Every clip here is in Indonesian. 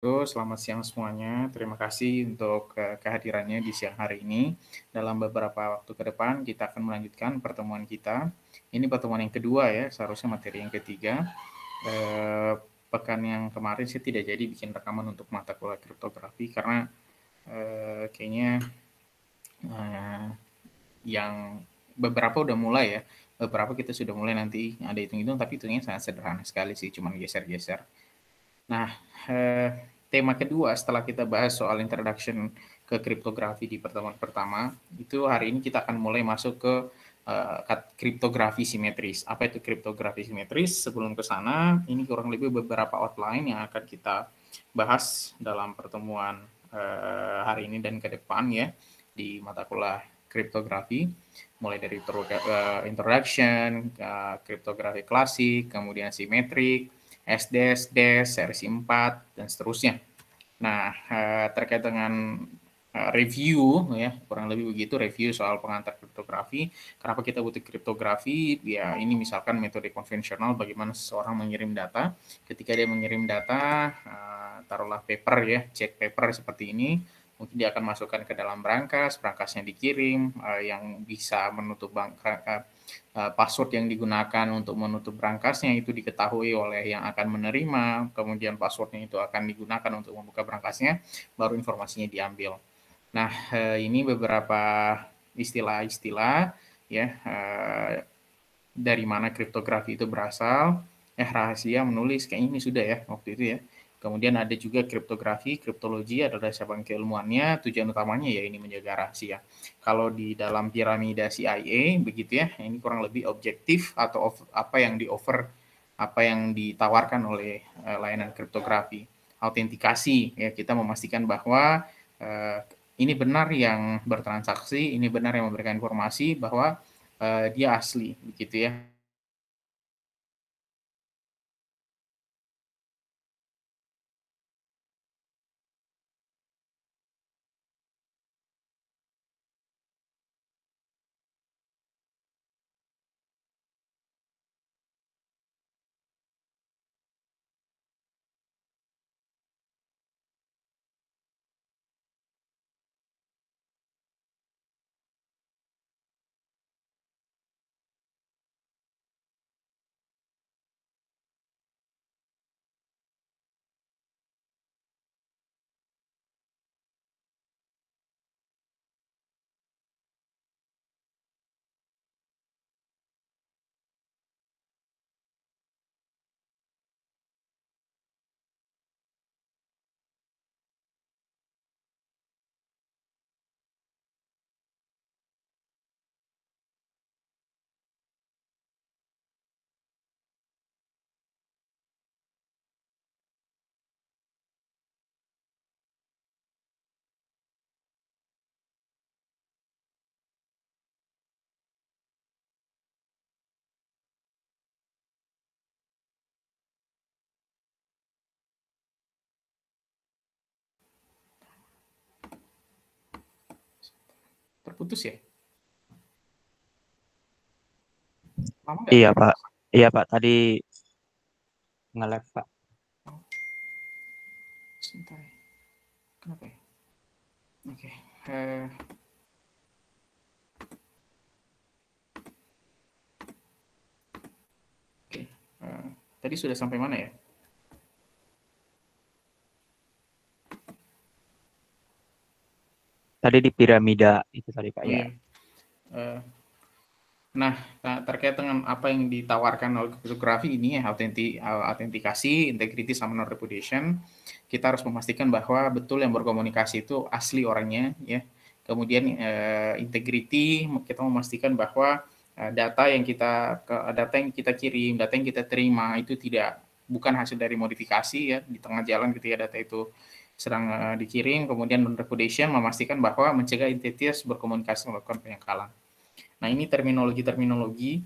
Selamat siang semuanya. Terima kasih untuk kehadirannya di siang hari ini. Dalam beberapa waktu ke depan, kita akan melanjutkan pertemuan kita. Ini pertemuan yang kedua ya, seharusnya materi yang ketiga. Pekan yang kemarin saya tidak jadi bikin rekaman untuk mata kuliah kriptografi karena kayaknya yang beberapa udah mulai ya. Beberapa kita sudah mulai nanti ada hitung-hitung, tapi hitungnya sangat sederhana sekali sih, cuman geser-geser. Nah, tema kedua setelah kita bahas soal introduction ke kriptografi di pertemuan pertama, itu hari ini kita akan mulai masuk ke kriptografi simetris. Apa itu kriptografi simetris? Sebelum ke sana, ini kurang lebih beberapa outline yang akan kita bahas dalam pertemuan hari ini dan ke depan ya di mata kuliah kriptografi, mulai dari introduction, kriptografi klasik, kemudian simetrik, SDS, DES, series 4, dan seterusnya. Nah, terkait dengan review, ya kurang lebih begitu, review soal pengantar kriptografi. Kenapa kita butuh kriptografi? Ya, ini misalkan metode konvensional bagaimana seseorang mengirim data. Ketika dia mengirim data, taruhlah paper ya, cek paper seperti ini, mungkin dia akan masukkan ke dalam berangkasnya dikirim, yang bisa menutup password yang digunakan untuk menutup berangkasnya itu diketahui oleh yang akan menerima, kemudian passwordnya itu akan digunakan untuk membuka berangkasnya, baru informasinya diambil. Nah, ini beberapa istilah-istilah ya dari mana kriptografi itu berasal. Rahasia menulis, kayaknya ini sudah ya waktu itu ya. Kemudian ada juga kriptografi, kriptologi adalah cabang keilmuannya, tujuan utamanya ya ini menjaga rahasia. Kalau di dalam piramida CIA begitu ya, ini kurang lebih objektif atau apa yang di-offer, apa yang ditawarkan oleh layanan kriptografi. Autentikasi ya, kita memastikan bahwa ini benar yang bertransaksi, ini benar yang memberikan informasi bahwa dia asli begitu ya. Terputus ya? Lama nggak? Iya Pak, iya Pak. Tadi nge-lag Pak. Sebentar ya. Kenapa ya? Oke. eh, Oke. Tadi sudah sampai mana ya? Tadi di piramida itu tadi Pak Oh ya. iya. Eh, Nah, terkait dengan apa yang ditawarkan oleh kriptografi ini ya, autentikasi, integrity, sama non-repudiation, kita harus memastikan bahwa betul yang berkomunikasi itu asli orangnya, ya. Kemudian integrity, kita memastikan bahwa data yang kita kirim, data yang kita terima itu bukan hasil dari modifikasi ya di tengah jalan ketika data itu sedang dikirim. Kemudian non-repudiation memastikan bahwa mencegah entitas berkomunikasi melakukan penyangkalan. Nah, ini terminologi-terminologi,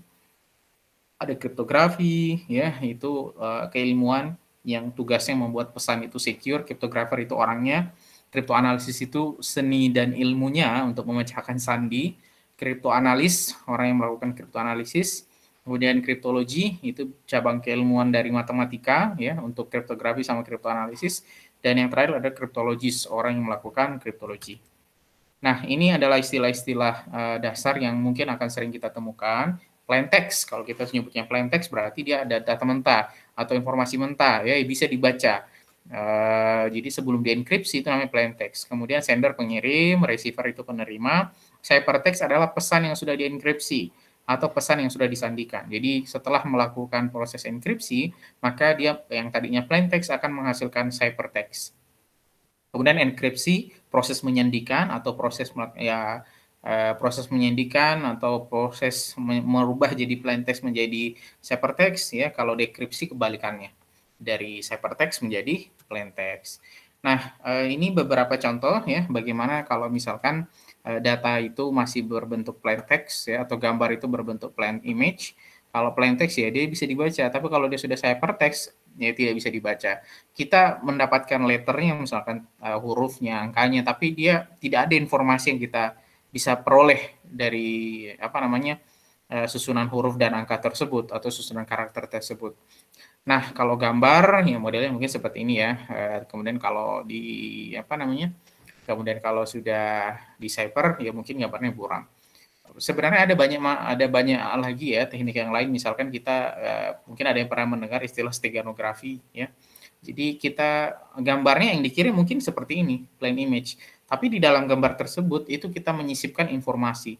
ada kriptografi, ya, itu keilmuan yang tugasnya membuat pesan itu secure, kriptografer itu orangnya, kriptoanalisis itu seni dan ilmunya untuk memecahkan sandi, kriptoanalis, orang yang melakukan kriptoanalisis, kemudian kriptologi, itu cabang keilmuan dari matematika, ya, untuk kriptografi sama kriptoanalisis, Dan yang terakhir ada cryptologist, orang yang melakukan kriptologi. Nah, ini adalah istilah-istilah dasar yang mungkin akan sering kita temukan. Plain text, kalau kita menyebutnya plain text berarti dia ada data mentah atau informasi mentah, ya bisa dibaca. Jadi sebelum dienkripsi itu namanya plain text. Kemudian sender pengirim, receiver itu penerima. Ciphertext adalah pesan yang sudah dienkripsi atau pesan yang sudah disandikan. Jadi setelah melakukan proses enkripsi, maka dia yang tadinya plain text akan menghasilkan ciphertext. Kemudian enkripsi, proses menyandikan atau proses proses menyandikan atau proses merubah jadi plain text menjadi ciphertext ya. Kalau dekripsi kebalikannya dari ciphertext menjadi plain text. Nah, ini beberapa contoh ya bagaimana kalau misalkan data itu masih berbentuk plain text ya atau gambar itu berbentuk plain image. Kalau plain text ya dia bisa dibaca, tapi kalau dia sudah ciphertext ya tidak bisa dibaca. Kita mendapatkan letternya misalkan hurufnya, angkanya, tapi dia tidak ada informasi yang kita bisa peroleh dari susunan huruf dan angka tersebut atau susunan karakter tersebut. Nah, kalau gambar ya modelnya mungkin seperti ini ya. Kemudian kalau kemudian kalau sudah di cipher ya mungkin gambarnya buram. Sebenarnya ada banyak lagi ya teknik yang lain, misalkan kita mungkin ada yang pernah mendengar istilah steganografi ya. Jadi kita gambarnya yang dikirim mungkin seperti ini, plain image. Tapi di dalam gambar tersebut itu kita menyisipkan informasi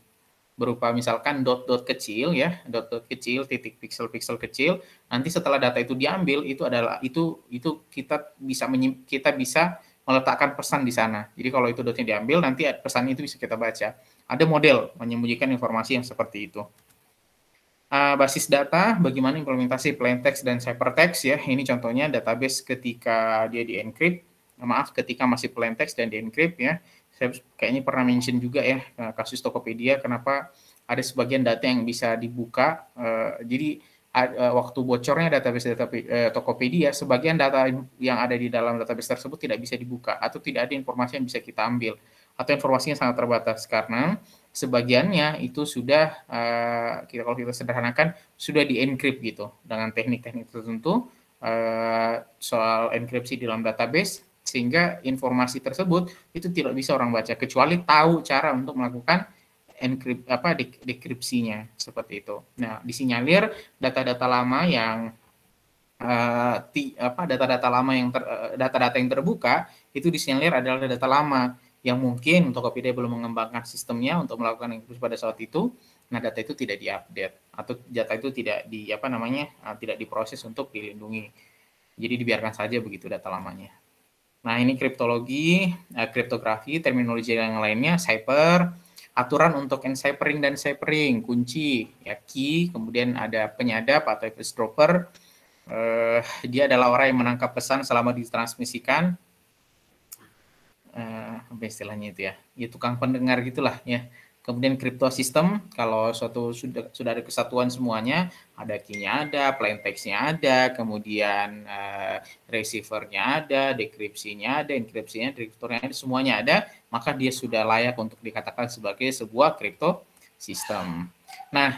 berupa misalkan dot-dot kecil ya, dot-dot kecil, titik pixel-pixel kecil. Nanti setelah data itu diambil itu kita bisa meletakkan pesan di sana. Jadi kalau itu dotnya diambil nanti pesannya itu bisa kita baca. Ada model menyembunyikan informasi yang seperti itu. Basis data, bagaimana implementasi plain text dan ciphertext ya. Ini contohnya database ketika dia di-encrypt, ketika masih plain text dan di-encrypt ya. Saya kayaknya pernah mention juga ya kasus Tokopedia, kenapa ada sebagian data yang bisa dibuka. Jadi waktu bocornya database Tokopedia, sebagian data yang ada di dalam database tersebut tidak bisa dibuka atau tidak ada informasi yang bisa kita ambil atau informasinya sangat terbatas karena sebagiannya itu sudah kalau kita sederhanakan sudah di-encrypt gitu dengan teknik-teknik tertentu soal enkripsi di dalam database sehingga informasi tersebut itu tidak bisa orang baca kecuali tahu cara untuk melakukan dekripsinya seperti itu. Nah, disinyalir data-data lama yang data-data yang terbuka itu disinyalir adalah data lama yang mungkin Tokopedia belum mengembangkan sistemnya untuk melakukan enkripsi pada saat itu. Nah, data itu tidak diupdate atau data itu tidak tidak diproses untuk dilindungi. Jadi dibiarkan saja begitu data lamanya. Nah, ini kriptologi, kriptografi, terminologi yang lainnya, cipher, aturan untuk enciphering dan ciphering, kunci, ya key, kemudian ada penyadap atau eavesdropper. Dia adalah orang yang menangkap pesan selama ditransmisikan. Apa istilahnya itu ya tukang pendengar gitulah ya. Kemudian crypto system, kalau sudah ada kesatuan semuanya, ada key-nya ada, plain text-nya ada, kemudian receiver-nya ada, dekripsinya ada, enkripsinya, dekriptornya ada, semuanya ada, maka dia sudah layak untuk dikatakan sebagai sebuah crypto system. Nah,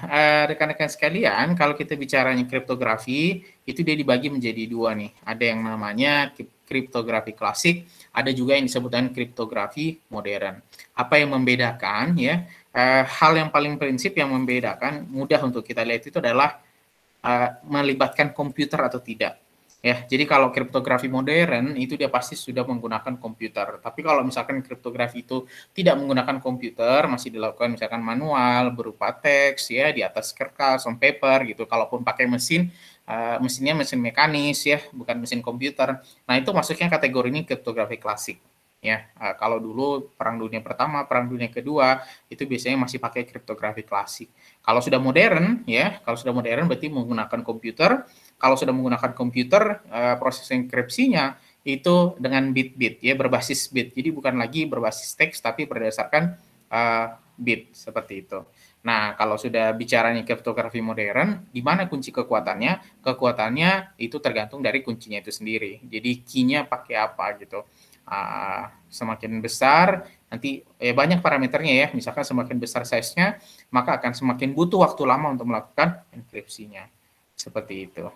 rekan-rekan sekalian, kalau kita bicaranya kriptografi, itu dia dibagi menjadi dua nih. Ada yang namanya kriptografi klasik, ada juga yang disebut dengan kriptografi modern. Apa yang membedakan ya? Hal yang paling prinsip yang membedakan mudah untuk kita lihat itu adalah melibatkan komputer atau tidak. Ya, jadi kalau kriptografi modern itu dia pasti sudah menggunakan komputer. Tapi kalau misalkan kriptografi itu tidak menggunakan komputer, masih dilakukan misalkan manual berupa teks ya di atas kertas, on paper gitu. Kalaupun pakai mesin, mesinnya mesin mekanis ya, bukan mesin komputer. Nah, itu masuknya kategori ini kriptografi klasik. Ya, kalau dulu Perang Dunia Pertama, Perang Dunia Kedua itu biasanya masih pakai kriptografi klasik. Kalau sudah modern ya, kalau sudah modern berarti menggunakan komputer. Kalau sudah menggunakan komputer, proses enkripsinya itu dengan bit-bit ya, berbasis bit. Jadi bukan lagi berbasis teks tapi berdasarkan bit seperti itu. Nah, kalau sudah bicaranya kriptografi modern, di mana kunci kekuatannya? Kekuatannya itu tergantung dari kuncinya itu sendiri. Jadi key-nya pakai apa gitu. Semakin besar nanti banyak parameternya ya, misalkan semakin besar size-nya maka akan semakin butuh waktu lama untuk melakukan enkripsinya seperti itu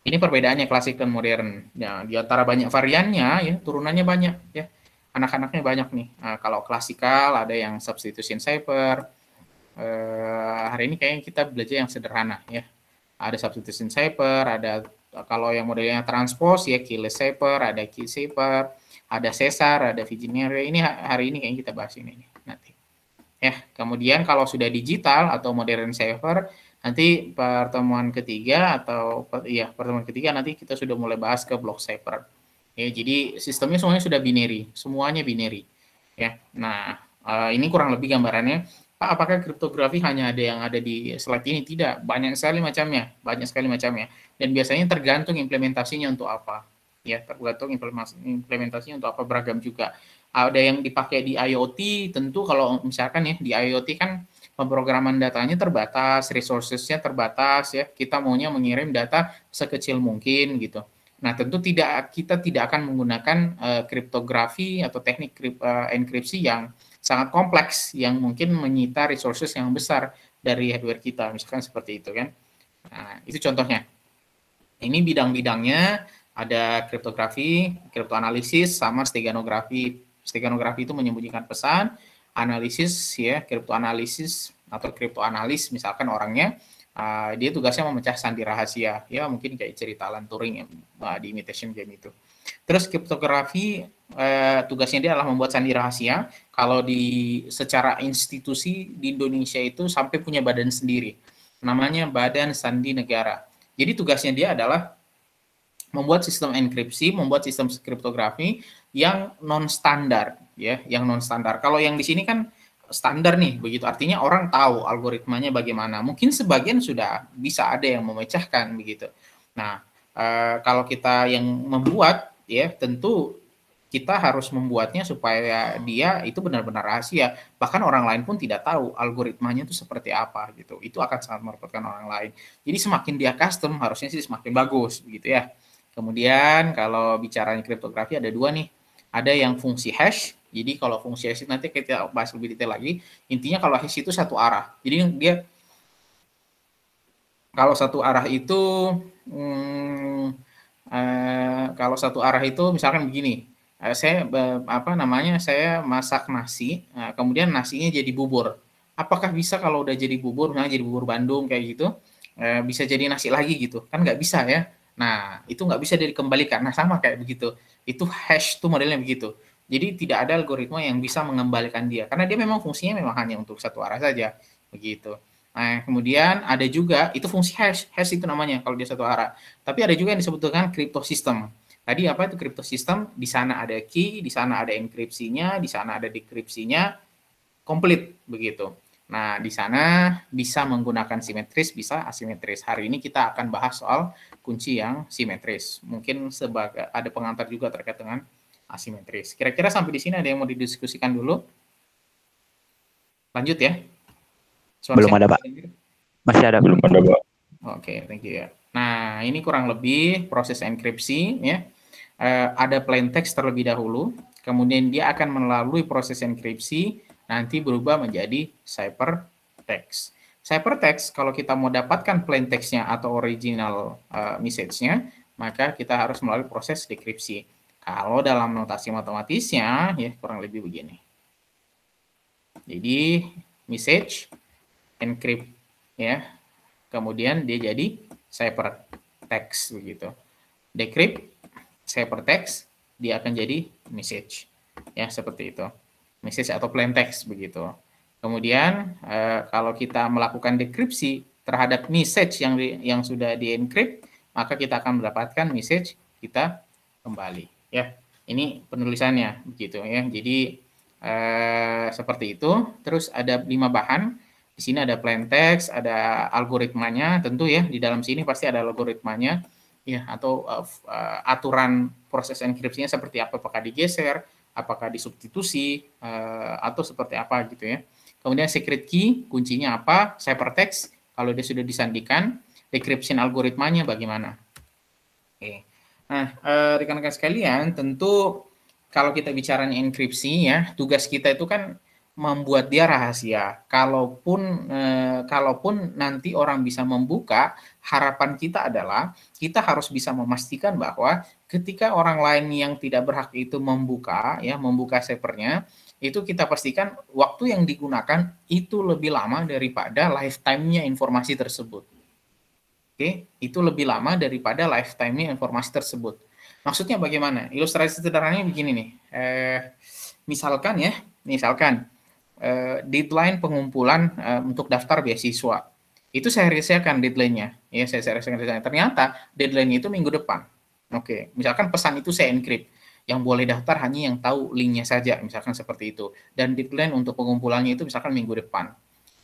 Ini perbedaannya klasik dan modern. Ya, di antara banyak variannya, ya turunannya banyak. Ya, anak-anaknya banyak nih. Nah, kalau klasikal ada yang substitution cipher. Hari ini kayaknya kita belajar yang sederhana ya. Ada substitution cipher, ada kalau yang modelnya transpose ya keyless cipher, ada key cipher, ada Caesar, ada Vigenère. Ini hari ini kayaknya kita bahas ini nih, nanti. Ya, kemudian kalau sudah digital atau modern cipher, nanti pertemuan ketiga atau ya pertemuan ketiga nanti kita sudah mulai bahas ke block cipher. Ya, jadi sistemnya semuanya sudah binary, semuanya binary. Ya, nah ini kurang lebih gambarannya. Pak, apakah kriptografi hanya ada yang ada di slide ini? Tidak, banyak sekali macamnya, banyak sekali macamnya. Dan biasanya tergantung implementasinya untuk apa. Ya, tergantung implementasinya untuk apa, beragam juga. Ada yang dipakai di IoT, tentu kalau misalkan ya di IoT kan pemrograman datanya terbatas, resources-nya terbatas ya. Kita maunya mengirim data sekecil mungkin gitu. Nah, tentu kita tidak akan menggunakan kriptografi atau teknik enkripsi yang sangat kompleks yang mungkin menyita resources yang besar dari hardware kita, misalkan seperti itu kan. Nah, itu contohnya. Ini bidang-bidangnya ada kriptografi, kriptoanalisis, sama steganografi. Steganografi itu menyembunyikan pesan, analisis ya, kriptoanalisis atau kriptoanalis misalkan orangnya dia tugasnya memecah sandi rahasia, ya mungkin kayak cerita Alan Turing di imitation game itu. Terus kriptografi tugasnya dia adalah membuat sandi rahasia. Kalau di secara institusi di Indonesia itu sampai punya badan sendiri, namanya Badan Sandi Negara. Jadi tugasnya dia adalah membuat sistem enkripsi, membuat sistem kriptografi yang non standar, ya, yang non standar. Kalau yang di sini kan standar nih, begitu artinya orang tahu algoritmanya bagaimana. Mungkin sebagian sudah bisa ada yang memecahkan begitu. Nah, kalau kita yang membuat ya tentu kita harus membuatnya supaya dia itu benar-benar rahasia. Bahkan orang lain pun tidak tahu algoritmanya itu seperti apa gitu. Itu akan sangat merepotkan orang lain. Jadi semakin dia custom harusnya sih semakin bagus begitu ya. Kemudian kalau bicaranya kriptografi ada dua nih. Ada yang fungsi hash. Jadi kalau fungsi hash nanti kita bahas lebih detail lagi. Intinya kalau hash itu satu arah. Jadi dia kalau satu arah itu kalau satu arah itu misalkan begini. Saya saya masak nasi, kemudian nasinya jadi bubur. Apakah bisa kalau udah jadi bubur, misalnya jadi bubur Bandung kayak gitu, bisa jadi nasi lagi gitu? Kan nggak bisa ya. Nah, itu nggak bisa dikembalikan. Nah, sama kayak begitu. Itu hash tuh modelnya begitu. Jadi tidak ada algoritma yang bisa mengembalikan dia. Karena dia memang fungsinya memang hanya untuk satu arah saja. Begitu. Nah, kemudian ada juga, itu fungsi hash. Hash itu namanya kalau dia satu arah. Tapi ada juga yang disebut dengan crypto system. Tadi apa itu crypto system? Di sana ada key, di sana ada enkripsinya, di sana ada dekripsinya, komplit begitu. Nah, di sana bisa menggunakan simetris, bisa asimetris. Hari ini kita akan bahas soal kunci yang simetris. Mungkin sebagai ada pengantar juga terkait dengan asimetris. Kira-kira sampai di sini ada yang mau didiskusikan dulu? Lanjut ya. Belum ada, Pak. Masih ada. Belum ada, Pak. Oke, thank you ya. Nah, ini kurang lebih proses enkripsi ya. Ada plain text terlebih dahulu, kemudian dia akan melalui proses enkripsi, nanti berubah menjadi ciphertext. Ciphertext, kalau kita mau dapatkan plain text-nya atau original message-nya, maka kita harus melalui proses dekripsi. Kalau dalam notasi matematisnya, ya kurang lebih begini. Jadi, message, encrypt, ya. Kemudian dia jadi ciphertext, begitu. Decrypt, ciphertext, dia akan jadi message. Ya, seperti itu. Message atau plain text, begitu. Kemudian, kalau kita melakukan dekripsi terhadap message yang sudah di-encrypt, maka kita akan mendapatkan message kita kembali. Ya, ini penulisannya, begitu ya. Jadi, seperti itu. Terus ada 5 bahan. Di sini ada plain text, ada algoritmanya, tentu ya. Di dalam sini pasti ada algoritmanya. Ya, atau aturan proses enkripsinya seperti apa, apakah digeser, apakah disubstitusi, atau seperti apa gitu ya. Kemudian secret key, kuncinya apa, ciphertext, kalau dia sudah disandikan, decryption algoritmanya bagaimana. Oke. Nah, rekan-rekan sekalian, tentu kalau kita bicaranya enkripsi ya, tugas kita itu kan membuat dia rahasia. Kalaupun nanti orang bisa membuka, harapan kita adalah kita harus bisa memastikan bahwa ketika orang lain yang tidak berhak itu membuka servernya, itu kita pastikan waktu yang digunakan itu lebih lama daripada lifetime-nya informasi tersebut. Oke, itu lebih lama daripada lifetime-nya informasi tersebut. Maksudnya bagaimana? Ilustrasi sederhananya begini nih. Misalkan deadline pengumpulan untuk daftar beasiswa. Itu saya rahasiakan deadline-nya. Ya, saya rahasiakan deadline. Ternyata deadline-nya itu minggu depan. Oke, misalkan pesan itu saya encrypt. Yang boleh daftar hanya yang tahu link-nya saja, misalkan seperti itu. Dan deadline untuk pengumpulannya itu misalkan minggu depan.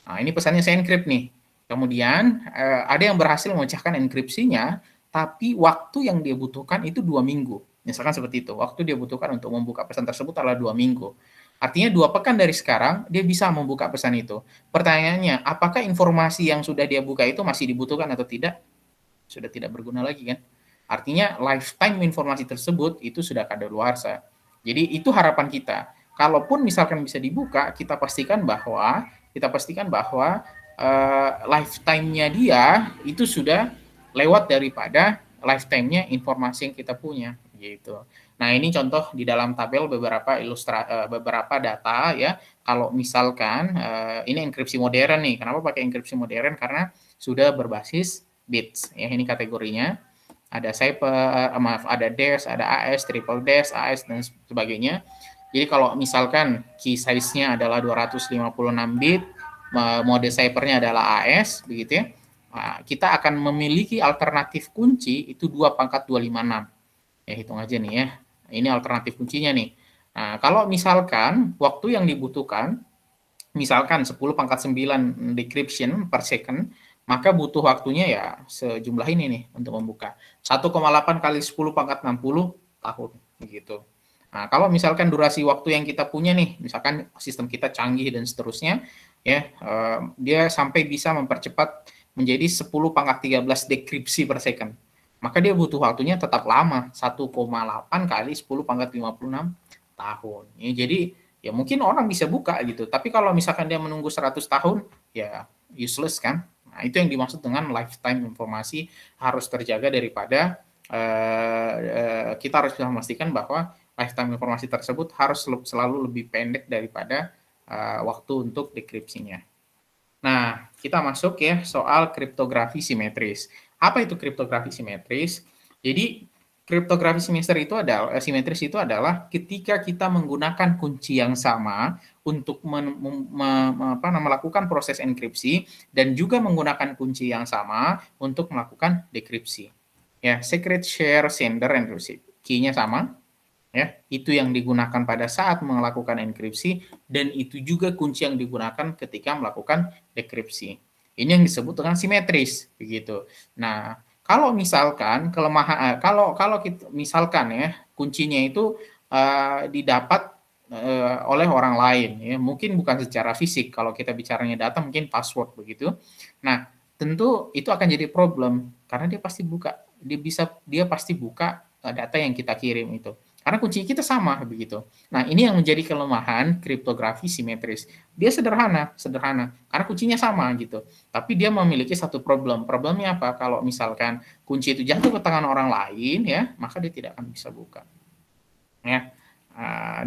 Nah, ini pesannya saya encrypt nih. Kemudian ada yang berhasil memecahkan enkripsinya, tapi waktu yang dia butuhkan itu 2 minggu. Misalkan seperti itu. Waktu dia butuhkan untuk membuka pesan tersebut adalah 2 minggu. Artinya 2 pekan dari sekarang, dia bisa membuka pesan itu. Pertanyaannya, apakah informasi yang sudah dia buka itu masih dibutuhkan atau tidak? Sudah tidak berguna lagi kan? Artinya lifetime informasi tersebut itu sudah kadaluarsa. Jadi itu harapan kita. Kalaupun misalkan bisa dibuka, kita pastikan bahwa lifetime-nya dia itu sudah lewat daripada lifetime-nya informasi yang kita punya gitu. Nah, ini contoh di dalam tabel beberapa data ya. Kalau misalkan ini enkripsi modern nih. Kenapa pakai enkripsi modern? Karena sudah berbasis bits ya, ini kategorinya. Ada cipher, ada dash, ada AS, triple dash, AS dan sebagainya. Jadi kalau misalkan key size-nya adalah 256 bit, mode cipher-nya adalah AS, begitu ya. Nah, kita akan memiliki alternatif kunci itu 2 × 256. Ya, hitung aja nih ya. Ini alternatif kuncinya nih. Nah, kalau misalkan waktu yang dibutuhkan, misalkan 10 × 9 decryption per second, maka butuh waktunya ya sejumlah ini nih untuk membuka. 1,8 × 10⁻60 tahun, begitu. Nah, kalau misalkan durasi waktu yang kita punya nih, misalkan sistem kita canggih dan seterusnya, ya, dia sampai bisa mempercepat menjadi 10 × 13 dekripsi per second. Maka dia butuh waktunya tetap lama, 1,8 × 10⁻56 tahun. Ya, jadi ya mungkin orang bisa buka gitu, tapi kalau misalkan dia menunggu 100 tahun, ya useless kan. Nah, itu yang dimaksud dengan lifetime informasi harus terjaga daripada kita harus bisa memastikan bahwa lifetime informasi tersebut harus selalu lebih pendek daripada waktu untuk dekripsinya. Nah, kita masuk ya soal kriptografi simetris. Apa itu kriptografi simetris? Jadi, kriptografi simetris itu adalah ketika kita menggunakan kunci yang sama untuk melakukan proses enkripsi dan juga menggunakan kunci yang sama untuk melakukan dekripsi. Ya, secret share sender and receive. Key-nya sama, ya, itu yang digunakan pada saat melakukan enkripsi dan itu juga kunci yang digunakan ketika melakukan dekripsi. Ini yang disebut dengan simetris, begitu. Nah, kalau misalkan misalkan ya kuncinya itu didapat oleh orang lain, ya mungkin bukan secara fisik. Kalau kita bicaranya data, mungkin password begitu. Nah, tentu itu akan jadi problem karena dia pasti buka data yang kita kirim itu. Karena kunci kita sama begitu. Nah, ini yang menjadi kelemahan kriptografi simetris. Dia sederhana, karena kuncinya sama gitu. Tapi dia memiliki satu problem. Problemnya apa? Kalau misalkan kunci itu jatuh ke tangan orang lain ya, maka dia tidak akan bisa buka. Ya.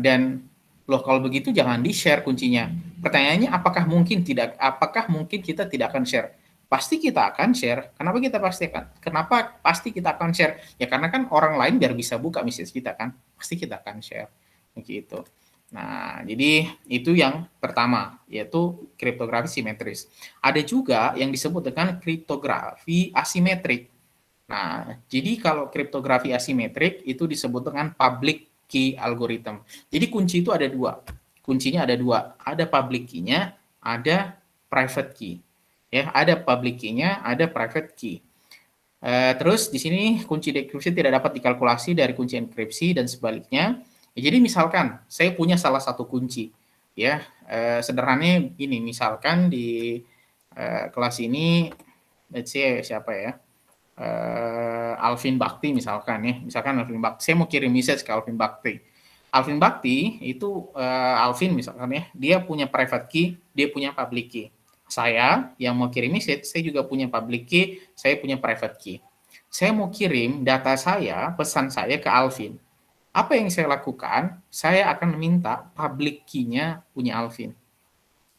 Dan kalau begitu jangan di-share kuncinya. Pertanyaannya apakah mungkin kita tidak akan share? Pasti kita akan share. Kenapa pasti kita akan share? Ya karena kan orang lain biar bisa buka message kita kan. Pasti kita akan share. Begitu. Nah, jadi itu yang pertama, yaitu kriptografi simetris. Ada juga yang disebut dengan kriptografi asimetrik. Nah, jadi kalau kriptografi asimetrik itu disebut dengan public key algorithm. Jadi kunci itu ada dua. Kuncinya ada dua. Ada public key-nya, ada private key. Ya, ada public key-nya, ada private key. Terus di sini kunci dekripsi tidak dapat dikalkulasi dari kunci enkripsi dan sebaliknya. Ya, jadi misalkan saya punya salah satu kunci, ya sederhananya gini, misalkan di kelas ini, let's say siapa ya, Alvin Bakti misalkan ya, Alvin Bakti, saya mau kirim message ke Alvin Bakti. Alvin Bakti itu Alvin misalkan ya, dia punya private key, dia punya public key. Saya yang mau kirim message, saya juga punya public key, saya punya private key. Saya mau kirim data saya, pesan saya ke Alvin. Apa yang saya lakukan? Saya akan minta public key-nya punya Alvin.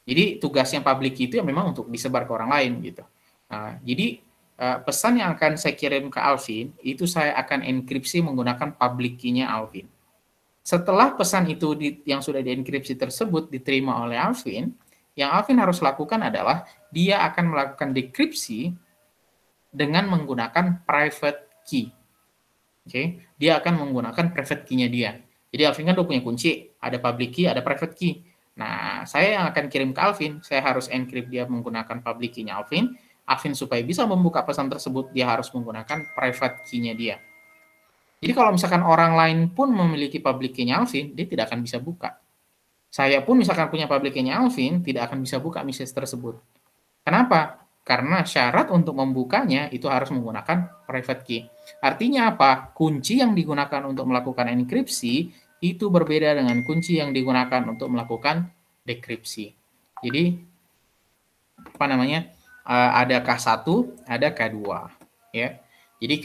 Jadi tugasnya public key itu ya memang untuk disebar ke orang lain gitu. Nah, jadi pesan yang akan saya kirim ke Alvin itu saya akan enkripsi menggunakan public key-nya Alvin. Setelah pesan itu yang sudah dienkripsi tersebut diterima oleh Alvin, yang Alvin harus lakukan adalah dia akan melakukan dekripsi dengan menggunakan private key. Oke, dia akan menggunakan private key-nya dia. Jadi Alvin kan udah punya kunci, ada public key, ada private key. Nah, saya yang akan kirim ke Alvin, saya harus encrypt dia menggunakan public key-nya Alvin. Alvin supaya bisa membuka pesan tersebut, dia harus menggunakan private key-nya dia. Jadi kalau misalkan orang lain pun memiliki public key-nya Alvin, dia tidak akan bisa buka. Saya pun misalkan punya public key-nya Alvin, tidak akan bisa buka message tersebut. Kenapa? Karena syarat untuk membukanya itu harus menggunakan private key. Artinya apa? Kunci yang digunakan untuk melakukan enkripsi itu berbeda dengan kunci yang digunakan untuk melakukan dekripsi. Jadi apa namanya? Ada K1, ada K2, ya. Jadi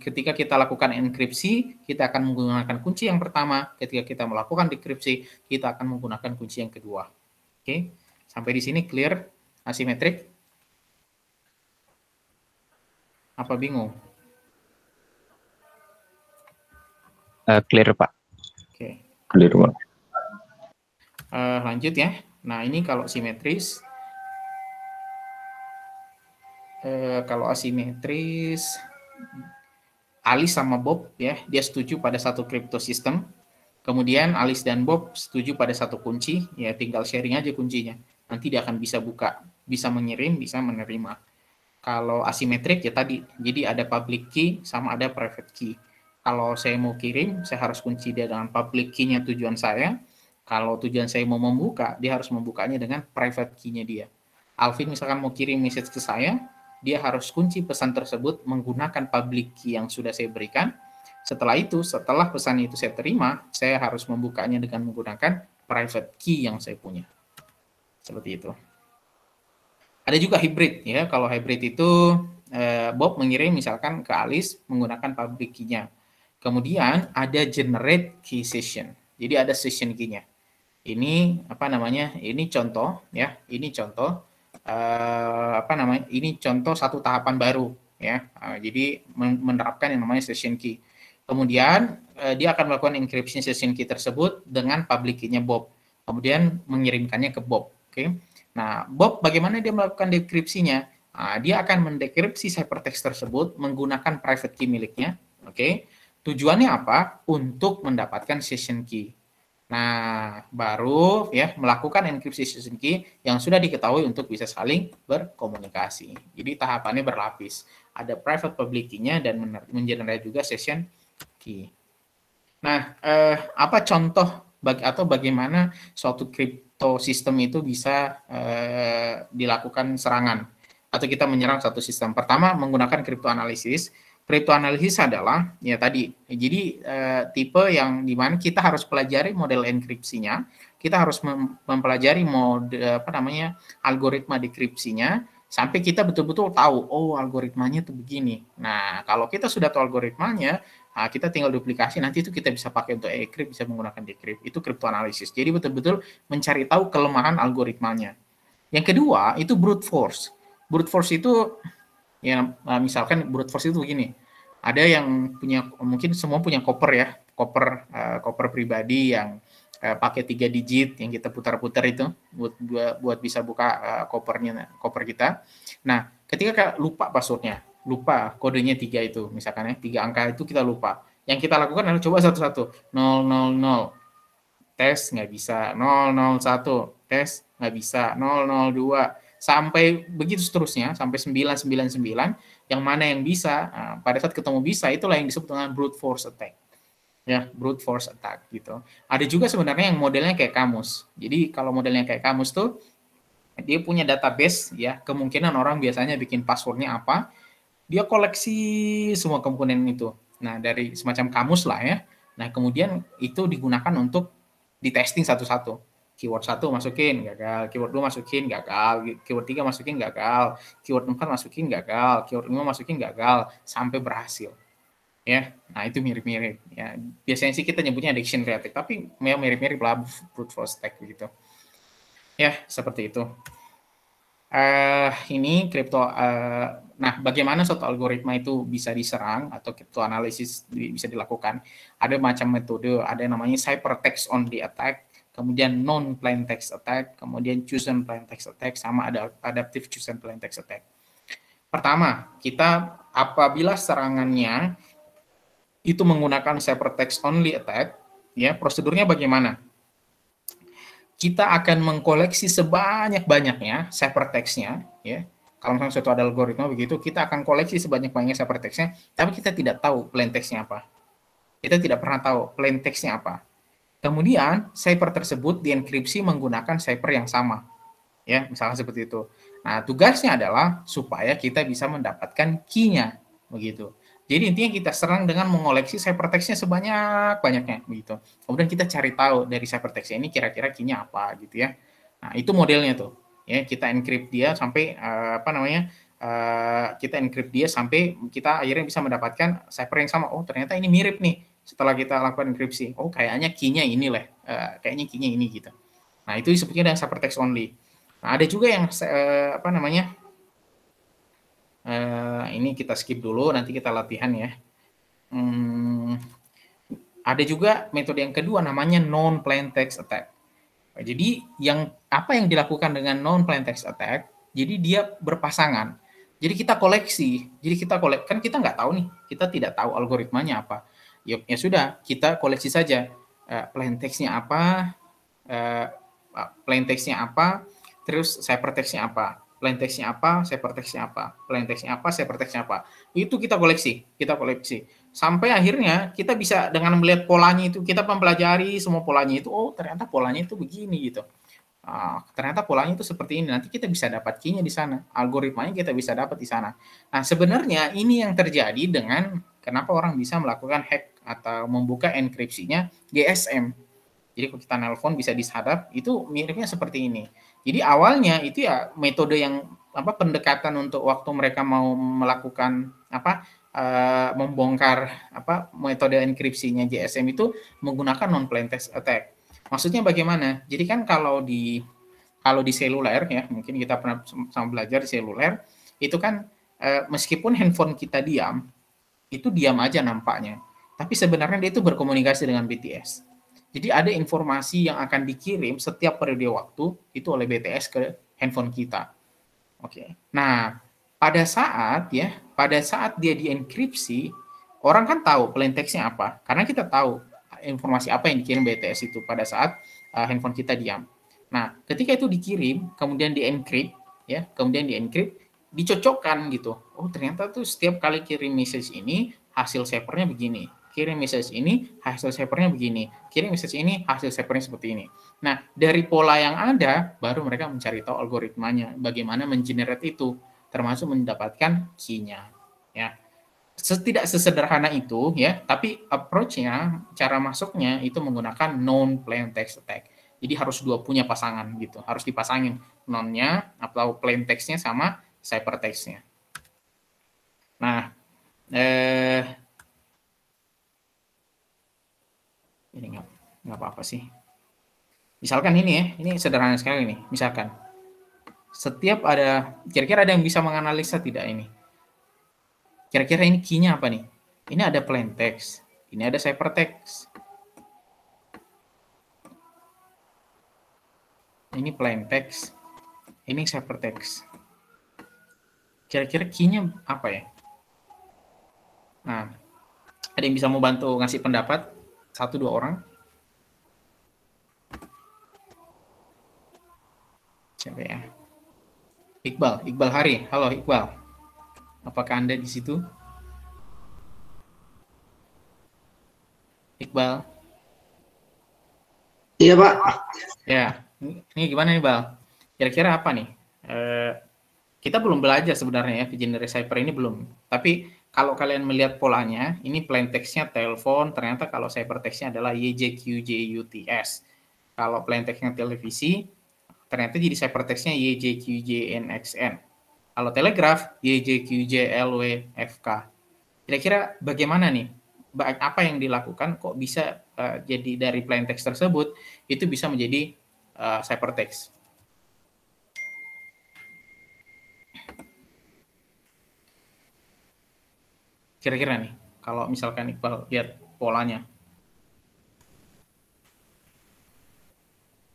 ketika kita lakukan enkripsi, kita akan menggunakan kunci yang pertama. Ketika kita melakukan dekripsi, kita akan menggunakan kunci yang kedua. Oke, sampai di sini clear asimetrik? Apa bingung? Clear Pak. Oke, Clear, Pak. lanjut ya. Nah ini kalau simetris. Kalau asimetris, Alice sama Bob ya, dia setuju pada satu crypto system. Kemudian Alice dan Bob setuju pada satu kunci, ya tinggal sharing aja kuncinya. Nanti dia akan bisa buka, bisa mengirim, bisa menerima. Kalau asimetrik ya tadi, jadi ada public key sama ada private key. Kalau saya mau kirim, saya harus kunci dia dengan public key-nya tujuan saya. Kalau tujuan saya mau membuka, dia harus membukanya dengan private key-nya dia. Alvin misalkan mau kirim message ke saya, dia harus kunci pesan tersebut menggunakan public key yang sudah saya berikan. Setelah itu, setelah pesan itu saya terima, saya harus membukanya dengan menggunakan private key yang saya punya. Seperti itu. Ada juga hybrid ya. Kalau hybrid itu Bob mengirim misalkan ke Alice menggunakan public key-nya. Kemudian ada generate key session. Jadi ada session key-nya. Ini apa namanya? Ini contoh ya. Ini contoh ini contoh satu tahapan baru ya. Jadi menerapkan yang namanya session key. Kemudian dia akan melakukan encryption session key tersebut dengan public key-nya Bob. Kemudian mengirimkannya ke Bob. Oke. Nah, Bob bagaimana dia melakukan dekripsinya? Dia akan mendekripsi ciphertext tersebut menggunakan private key miliknya. Oke. Tujuannya apa? Untuk mendapatkan session key. Nah, baru ya melakukan enkripsi session key yang sudah diketahui untuk bisa saling berkomunikasi. Jadi tahapannya berlapis. Ada private public key-nya dan mengenerate juga session key. Nah, apa contoh atau bagaimana suatu crypto system itu bisa dilakukan serangan atau kita menyerang satu sistem? Pertama, menggunakan crypto analysis. Crypto analysis adalah ya tadi, jadi tipe yang dimana kita harus pelajari model enkripsinya, kita harus mempelajari mode algoritma dekripsinya sampai kita betul-betul tahu oh algoritmanya itu begini. Nah kalau kita sudah tahu algoritmanya, kita tinggal duplikasi, nanti itu kita bisa pakai untuk encrypt, bisa menggunakan decrypt. Itu crypto analysis. Jadi betul-betul mencari tahu kelemahan algoritmanya. Yang kedua itu brute force. Brute force itu ya misalkan brute force itu begini, ada yang punya, mungkin semua punya koper ya, koper pribadi yang pakai 3 digit yang kita putar-putar itu buat bisa buka koper kita. Nah ketika lupa passwordnya, lupa kodenya 3 itu misalkan ya, 3 angka itu kita lupa, yang kita lakukan adalah coba satu-satu, 000 tes nggak bisa, 001 tes nggak bisa, 002 sampai begitu seterusnya, sampai 999, yang mana yang bisa, pada saat ketemu bisa, itulah yang disebut dengan brute force attack. Ya, brute force attack gitu. Ada juga sebenarnya yang modelnya kayak kamus. Jadi kalau modelnya kayak kamus tuh, dia punya database ya, kemungkinan orang biasanya bikin passwordnya apa, dia koleksi semua komponen itu. Nah, dari semacam kamus lah ya, Nah, kemudian itu digunakan untuk di testing satu-satu. Keyword 1 masukin, gagal. Keyword 2 masukin, gagal. Keyword 3 masukin, gagal. Keyword 4 masukin, gagal. Keyword 5 masukin, gagal. Sampai berhasil. Ya, nah itu mirip-mirip. Ya, biasanya sih kita nyebutnya addiction rate, tapi mirip-mirip lah brute force attack gitu. Ya, seperti itu. Ini crypto. Nah, bagaimana suatu algoritma itu bisa diserang atau crypto analisis bisa dilakukan? Ada macam metode, ada yang namanya ciphertext only attack, kemudian non plain text attack, kemudian chosen plain text attack, sama ada adaptive chosen plain text attack. Pertama, kita apabila serangannya itu menggunakan ciphertext only attack, ya prosedurnya bagaimana? Kita akan mengkoleksi sebanyak-banyaknya ciphertext-nya, ya. Kalau misalnya suatu ada algoritma begitu, kita akan koleksi sebanyak-banyaknya ciphertext-nya, tapi kita tidak tahu plain text-nya apa. Kita tidak pernah tahu plain text-nya apa. Kemudian, cipher tersebut dienkripsi menggunakan cipher yang sama. Ya, misalnya seperti itu. Nah, tugasnya adalah supaya kita bisa mendapatkan key-nya, begitu. Jadi intinya kita serang dengan mengoleksi ciphertext-nya sebanyak-banyaknya begitu. Kemudian kita cari tahu dari ciphertext ini kira-kira key-nya apa gitu ya. Nah, itu modelnya tuh. Ya, kita encrypt dia sampai kita encrypt dia sampai kita akhirnya bisa mendapatkan cipher yang sama. Oh, ternyata ini mirip nih. Setelah kita lakukan enkripsi. Oh, kayaknya key-nya ini lah. Kayaknya key-nya ini gitu. Nah, itu disebutnya dengan ciphertext only. Nah, ada juga yang ini kita skip dulu, nanti kita latihan ya. Ada juga metode yang kedua namanya non plain text attack. Jadi apa yang dilakukan dengan non plain text attack? Jadi dia berpasangan. Jadi kita koleksi. Kan kita nggak tahu nih, kita tidak tahu algoritmanya apa. Ya sudah, kita koleksi saja plain text-nya apa, plain text-nya apa, terus ciphertext-nya apa. Plain text-nya apa, ciphertext-nya apa. Plain text-nya apa, ciphertext-nya apa. Itu kita koleksi. Sampai akhirnya kita bisa dengan melihat polanya itu, kita mempelajari semua polanya itu, oh ternyata polanya itu begini gitu. Ternyata polanya itu seperti ini. Nanti kita bisa dapat key-nya di sana. Algoritmanya kita bisa dapat di sana. Nah, sebenarnya ini yang terjadi dengan kenapa orang bisa melakukan hack atau membuka enkripsinya GSM. Jadi kalau kita nelpon bisa disadap, itu miripnya seperti ini. Jadi awalnya itu ya metode yang pendekatan untuk waktu mereka mau melakukan membongkar metode enkripsinya GSM itu menggunakan non plain text attack. Maksudnya bagaimana? Jadi kan kalau di seluler ya, mungkin kita pernah sama belajar di seluler, itu kan meskipun handphone kita diam, itu diam aja nampaknya. Tapi sebenarnya dia itu berkomunikasi dengan BTS. Jadi ada informasi yang akan dikirim setiap periode waktu itu oleh BTS ke handphone kita. Oke. Nah, pada saat dia dienkripsi, orang kan tahu plain text-nya apa, karena kita tahu informasi apa yang dikirim BTS itu pada saat handphone kita diam. Nah, ketika itu dikirim, kemudian diencrypt, dicocokkan gitu. Oh, ternyata tuh setiap kali kirim message ini hasil ciphernya begini. Kirim message ini, hasil ciphernya begini. Kirim message ini, hasil ciphernya seperti ini. Nah, dari pola yang ada, baru mereka mencari tahu algoritmanya, bagaimana mengenerate itu, termasuk mendapatkan key-nya. Ya. Tidak sesederhana itu, ya, tapi approach-nya, cara masuknya itu menggunakan non plain text attack. Jadi harus punya pasangan gitu, harus dipasangin non-nya atau plain text-nya sama ciphertext-nya. Nah, ini nggak apa-apa sih. Misalkan ini ya, ini sederhana sekali nih. Misalkan setiap kira-kira ada yang bisa menganalisa tidak ini? Kira-kira ini key-nya apa nih? Ini ada plain text, ini ada ciphertext. Ini plain text, ini ciphertext. Kira-kira key-nya apa ya? Nah, ada yang bisa mau bantu ngasih pendapat? 1-2 orang? Siapa ya? Iqbal Hari. Halo Iqbal. Apakah Anda di situ? Iqbal. Iya, Pak. Ya, ini gimana nih, Bal? Kira-kira apa nih? Kita belum belajar sebenarnya ya, generate cipher ini belum. Tapi kalau kalian melihat polanya, ini plain text-nya telepon, ternyata kalau ciphertext-nya adalah YJQJUTS. Kalau plain text-nya televisi, ternyata jadi ciphertext-nya YJQJNXN. Kalau telegraf, YJQJLWFK. Kira-kira bagaimana nih? Apa yang dilakukan kok bisa jadi dari plain text tersebut itu bisa menjadi ciphertext? Kira-kira nih, kalau misalkan Iqbal lihat polanya.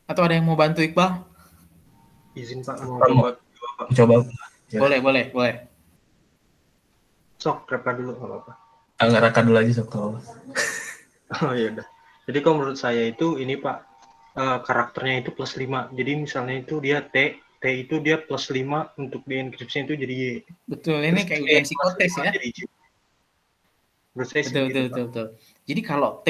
Atau ada yang mau bantu Iqbal? Izin Pak, mau coba. Coba. Ya. Boleh. Sok, reka dulu nggak apa-apa. Nggak reka dulu aja sok. Oh ya udah. Jadi kalau menurut saya itu ini Pak, karakternya itu +5. Jadi misalnya itu dia T itu dia +5 untuk di enkripsinya itu jadi Y. Betul, ini kayak ujian psikotes ya. Menurut saya betul. Jadi kalau T,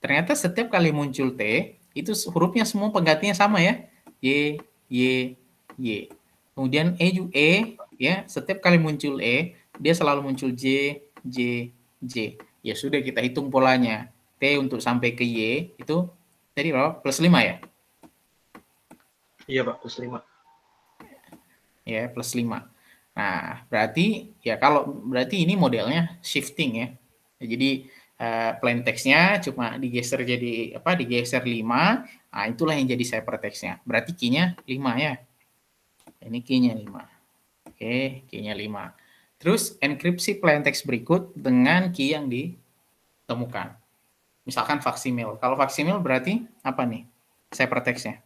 ternyata setiap kali muncul T, itu hurufnya semua penggantinya sama ya. Y. Kemudian E ya, setiap kali muncul E, dia selalu muncul J. Ya sudah, kita hitung polanya. T untuk sampai ke Y, itu tadi berapa? +5 ya? Iya Pak, +5. Ya, +5. Nah, berarti ini modelnya shifting ya. Jadi plain text-nya cuma digeser jadi digeser 5. Nah, itulah yang jadi ciphertext-nya. Berarti key-nya 5 ya. Ini key-nya 5. Oke, key-nya 5. Terus enkripsi plain text berikut dengan key yang ditemukan. Misalkan faksimil. Kalau faksimil berarti apa nih ciphertext-nya?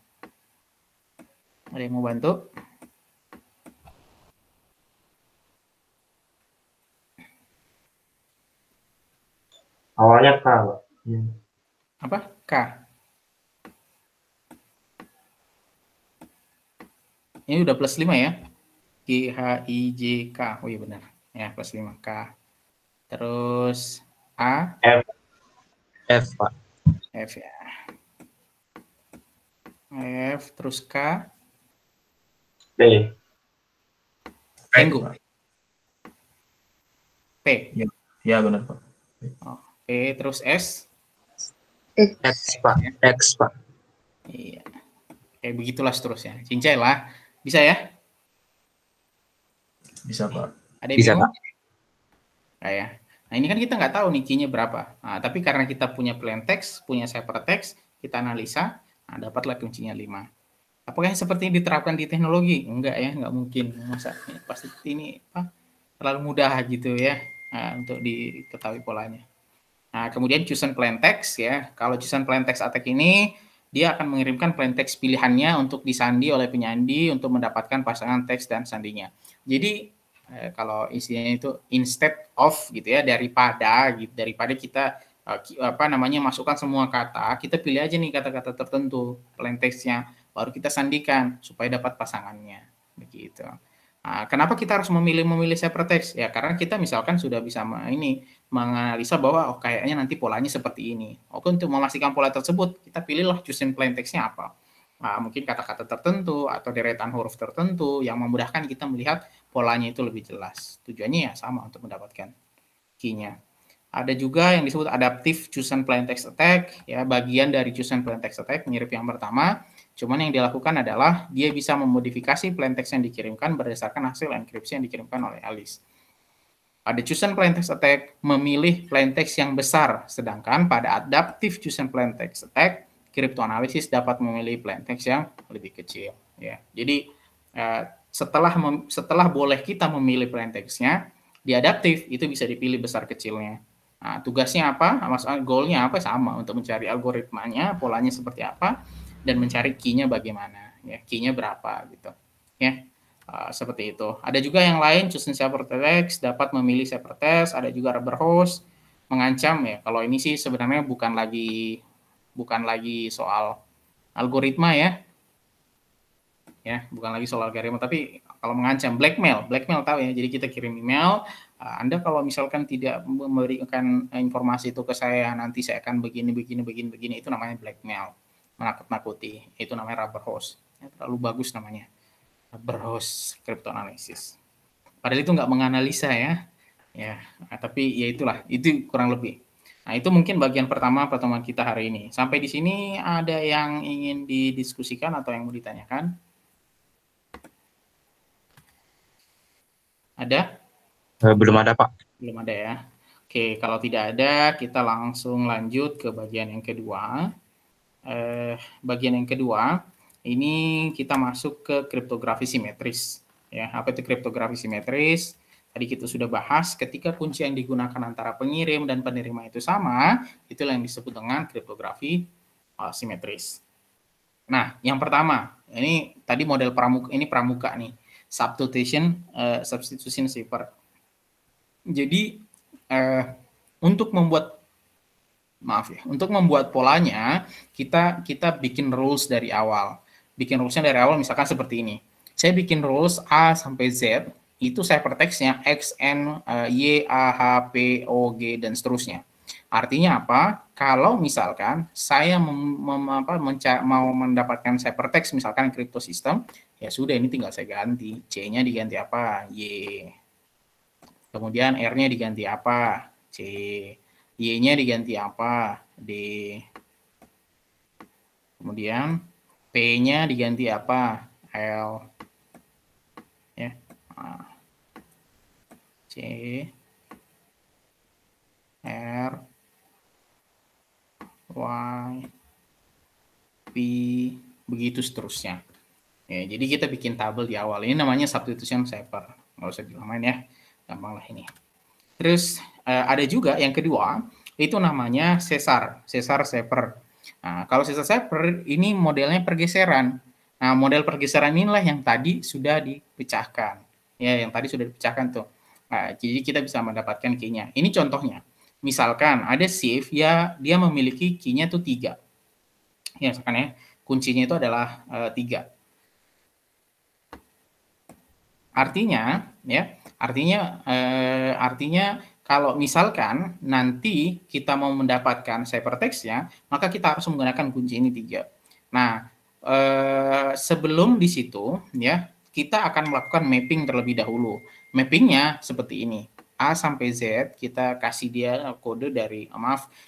Ada yang mau bantu? Awalnya K. Apa? K. Ini udah +5 ya. GHIJK. Oh iya benar. Ya, +5 K. Terus A. F, Pak. F ya. F. Terus K. P. Tenggu. P. Ya benar Pak. P. Terus S. X, Pak. X, Pak. Iya. Kayak begitulah seterusnya. Cincai lah. Bisa ya? Bisa Pak. Ada yang Bisa, bingung? Pak. Ya. Nah ini kan kita nggak tahu nih key-nya berapa. Nah, tapi karena kita punya plain text, punya ciphertext, kita analisa, nah dapatlah kuncinya 5. Apakah seperti ini diterapkan di teknologi? Enggak ya, nggak mungkin. Masa pasti ini terlalu mudah gitu ya untuk diketahui polanya. Nah, kemudian chosen plain text ya. Kalau chosen plain text attack ini dia akan mengirimkan plain text pilihannya untuk disandi oleh penyandi untuk mendapatkan pasangan teks dan sandinya. Jadi kalau isinya itu instead of gitu ya, daripada kita masukkan semua kata, kita pilih aja nih kata-kata tertentu plain text-nya, baru kita sandikan supaya dapat pasangannya begitu. Nah, kenapa kita harus memilih ciphertext? Ya karena kita misalkan sudah bisa menganalisa bahwa kayaknya nanti polanya seperti ini. Oke, untuk memastikan pola tersebut, kita pilihlah chosen plain text-nya apa. Nah, mungkin kata-kata tertentu atau deretan huruf tertentu yang memudahkan kita melihat polanya itu lebih jelas. Tujuannya ya sama untuk mendapatkan key-nya. Ada juga yang disebut adaptive chosen plain text attack, ya bagian dari chosen plain text attack mirip yang pertama. Cuman yang dilakukan adalah dia bisa memodifikasi plain text yang dikirimkan berdasarkan hasil enkripsi yang dikirimkan oleh Alice. Pada chosen plain text attack memilih plain text yang besar, sedangkan pada adaptive chosen plain text attack cryptanalysis dapat memilih plain text yang lebih kecil. Ya, jadi setelah boleh kita memilih plain text-nya, di adaptive itu bisa dipilih besar kecilnya. Nah, tugasnya apa? Maksudnya goalnya apa? Sama untuk mencari algoritmanya, polanya seperti apa, dan mencari key-nya bagaimana. Ya, key-nya berapa gitu. Ya. Seperti itu. Ada juga yang lain, chosen ciphertext dapat memilih ciphertext, ada juga rubber hose mengancam ya. Kalau ini sih sebenarnya bukan lagi soal algoritma ya. Ya, bukan lagi soal algoritma, tapi kalau mengancam blackmail tahu ya. Jadi kita kirim email, Anda kalau misalkan tidak memberikan informasi itu ke saya, nanti saya akan begini, itu namanya blackmail, menakut-nakuti. Itu namanya rubber hose. Ya, terlalu bagus namanya. Rubber hose cryptanalysis. Padahal itu nggak menganalisa ya. Ya, tapi ya itulah, itu kurang lebih. Nah, itu mungkin bagian pertama pertemuan kita hari ini. Sampai di sini ada yang ingin didiskusikan atau yang mau ditanyakan? Ada? Belum ada, Pak. Belum ada ya. Oke, kalau tidak ada, kita langsung lanjut ke bagian yang kedua. Bagian yang kedua, ini kita masuk ke kriptografi simetris. Ya, apa itu kriptografi simetris? Tadi kita sudah bahas, ketika kunci yang digunakan antara pengirim dan penerima itu sama, itulah yang disebut dengan kriptografi simetris. Nah, yang pertama, ini tadi model pramuka nih, substitution cipher. Jadi untuk membuat polanya kita bikin rules dari awal. Bikin rulesnya dari awal misalkan seperti ini. Saya bikin rules A sampai Z, itu hypertextnya X, N, Y, A, H, P, O, G, dan seterusnya. Artinya apa? Kalau misalkan saya mau mendapatkan hypertext misalkan cryptosystem, ya sudah ini tinggal saya ganti. C-nya diganti apa? Y. Kemudian R-nya diganti apa? C. Y-nya diganti apa? D. Kemudian P-nya diganti apa? L. Ya. C. R. Y. P. Begitu seterusnya. Ya, jadi kita bikin tabel di awal. Ini namanya substitution cipher. Nggak usah dilamain ya. Gampang lah ini. Terus ada juga yang kedua, itu namanya Caesar cipher. Nah, kalau Caesar cipher ini modelnya pergeseran. Nah, model pergeseran inilah yang tadi sudah dipecahkan. Ya, yang tadi sudah dipecahkan tuh. Nah, jadi kita bisa mendapatkan key-nya. Ini contohnya. Misalkan ada shift ya, dia memiliki key-nya tuh 3. Ya, misalkan ya, kuncinya itu adalah 3. Artinya kalau misalkan nanti kita mau mendapatkan ciphertext-nya, maka kita harus menggunakan kunci ini 3. Nah, sebelum di situ ya, kita akan melakukan mapping terlebih dahulu. Mappingnya seperti ini. A sampai Z, kita kasih dia kode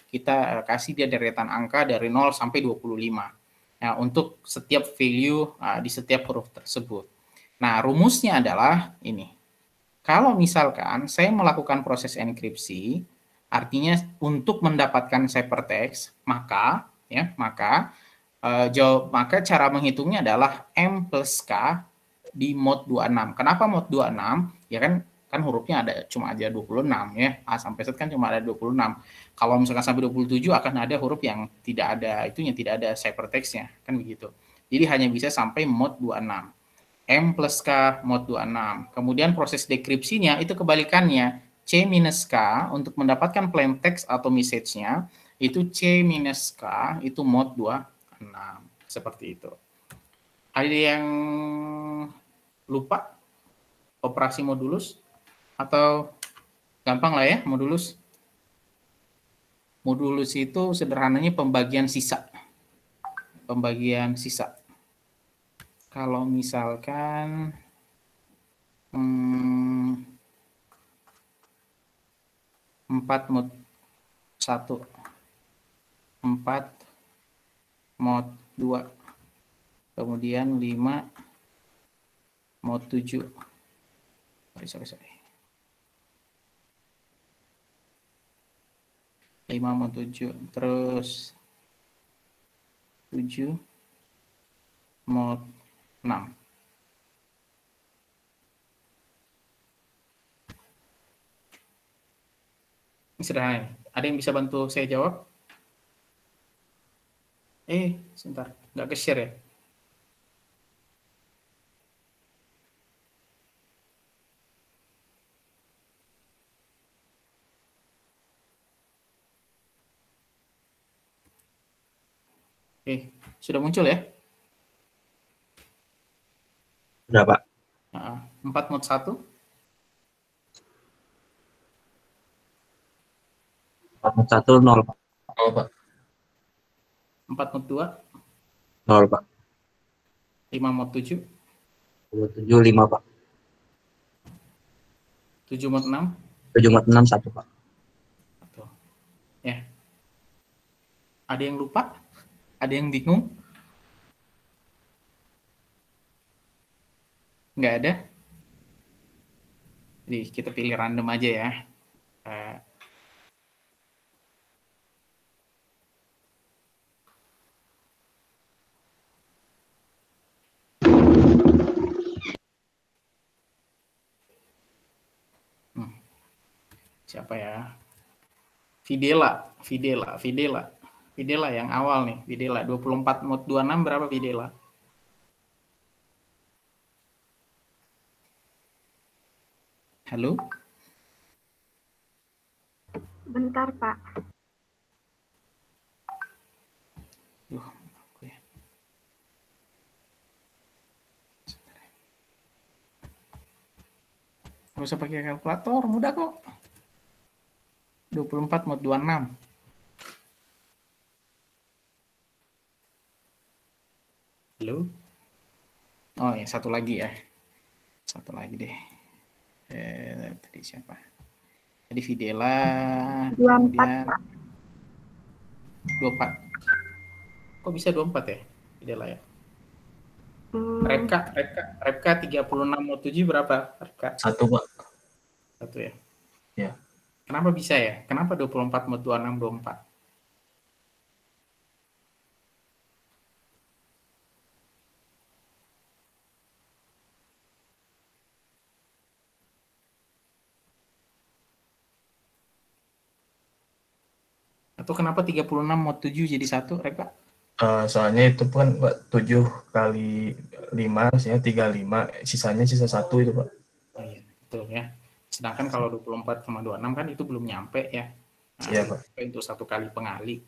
kita kasih dia deretan angka dari 0 sampai 25. Nah, untuk setiap value di setiap huruf tersebut. Nah, rumusnya adalah ini. Kalau misalkan saya melakukan proses enkripsi, artinya untuk mendapatkan ciphertext, maka cara menghitungnya adalah M plus K di mod 26. Kenapa mod 26? Ya kan hurufnya cuma aja 26 ya. A sampai Z kan cuma ada 26. Kalau misalkan sampai 27 akan ada huruf yang tidak ada ciphertext-nya, kan begitu. Jadi hanya bisa sampai mod 26. M plus K mod 26. Kemudian proses dekripsinya itu kebalikannya. C minus K untuk mendapatkan plain text atau message-nya itu C minus K itu mod 26. Seperti itu. Ada yang lupa operasi modulus? Atau gampang lah ya modulus? Modulus itu sederhananya pembagian sisa. Kalau misalkan 4 mod 1, 4 mod 2, kemudian 5 mod 7. Sorry. 5 mod 7, terus 7 mod 6. Ini sederhana. Ada yang bisa bantu saya jawab? Sebentar. Nggak ke-share ya? Sudah muncul ya? Sudah, Pak. 4 mod 1. 4 mod 1, 0, Pak. 0, Pak. 4 mod 2. 0, Pak. 5 mod 7. 27, 5, Pak. 7 mod 6. 7 mod 6 1, Pak. Tuh. Ya. Ada yang lupa? Ada yang bingung? Nggak ada? Jadi kita pilih random aja ya. Eh, siapa ya? Videla yang awal nih. Videla 24 mod 26 berapa Videla? Halo? Bentar, Pak. Duh, aku ya. Nggak usah pakai kalkulator, mudah kok. 24 mod 26. Halo? Oh ya, satu lagi ya. Satu lagi deh. Tadi siapa? Tadi Videla. 24, Kemudian Pak. 24. Kok bisa 24 ya? Videla ya. Hmm, Repka 36 mod 7 berapa? Repka? 1, Pak. 1 ya. Ya. Kenapa bisa ya? Kenapa 24 mod 26 24? Atau kenapa 36 mod 7 jadi 1, Repka? Soalnya itu kan Pak 7 kali 5, maksudnya 35, sisanya sisa 1 itu Pak. Oh iya, betul ya. Sedangkan kalau 24,26 kan itu belum nyampe ya. Nah, Iya Pak. itu satu kali pengali.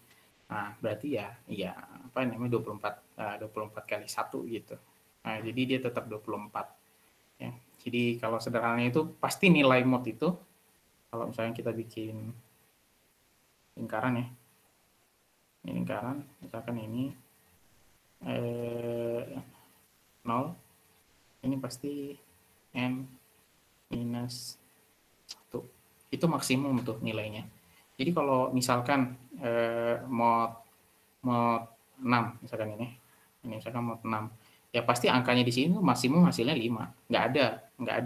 Nah, berarti ya apa namanya 24 kali 1 gitu. Nah, jadi dia tetap 24 ya. Jadi kalau sederhananya itu pasti nilai mod itu kalau misalnya kita bikin lingkaran ya. Ini lingkaran, misalkan ini 0, ini pasti n minus 1. Itu maksimum tuh nilainya. Jadi kalau misalkan mod 6 misalkan ini misalkan mod 6, ya pasti angkanya di sini maksimum hasilnya 5. Nggak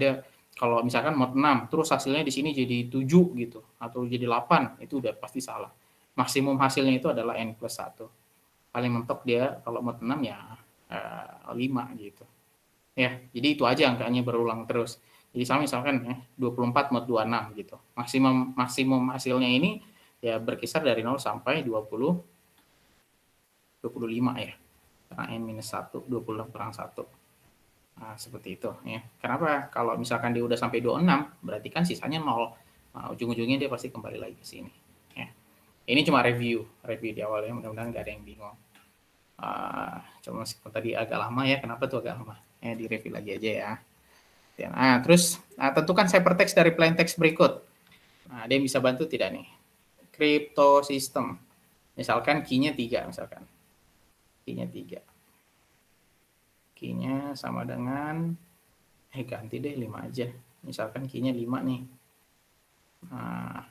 ada kalau misalkan mod 6 terus hasilnya di sini jadi 7 gitu atau jadi 8, itu udah pasti salah. Maksimum hasilnya itu adalah n plus 1. Paling mentok dia kalau mod 6 ya 5 gitu. Ya, jadi itu aja angkanya berulang terus. Jadi sama misalkan ya 24 mod 26 gitu. Maksimum hasilnya ini ya berkisar dari 0 sampai 25 ya. Karena n-1, 20 kurang 1. Nah, seperti itu ya. Kenapa? Kalau misalkan dia udah sampai 26, berarti kan sisanya 0. Nah, ujung-ujungnya dia pasti kembali lagi ke sini. Ya. Ini cuma review di awalnya, mudah-mudahan nggak ada yang bingung. Cuma meskipun tadi agak lama ya, kenapa tuh agak lama? Ya, di review lagi aja ya. Nah, terus tentukan ciphertext dari plain text berikut. Nah, ada yang bisa bantu tidak nih? Crypto system. Misalkan key-nya 3 misalkan. Key-nya 3. Key-nya sama dengan ganti deh 5 aja. Misalkan key-nya 5 nih. Nah,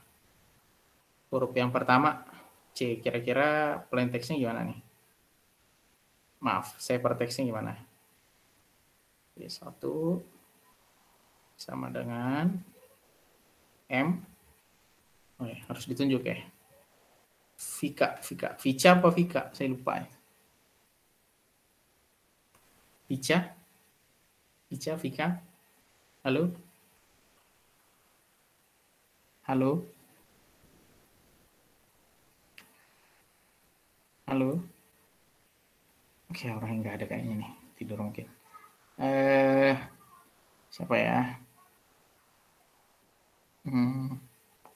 huruf yang pertama C, kira-kira plain text-nya gimana nih? Maaf, ciphertext-nya gimana? Y1 sama dengan M. Oh ya, harus ditunjuk ya. Vica apa Vika? Saya lupa ya. Vika? Halo? Halo? Halo? Oke, orang yang nggak ada kayaknya nih. Tidur mungkin. Siapa ya?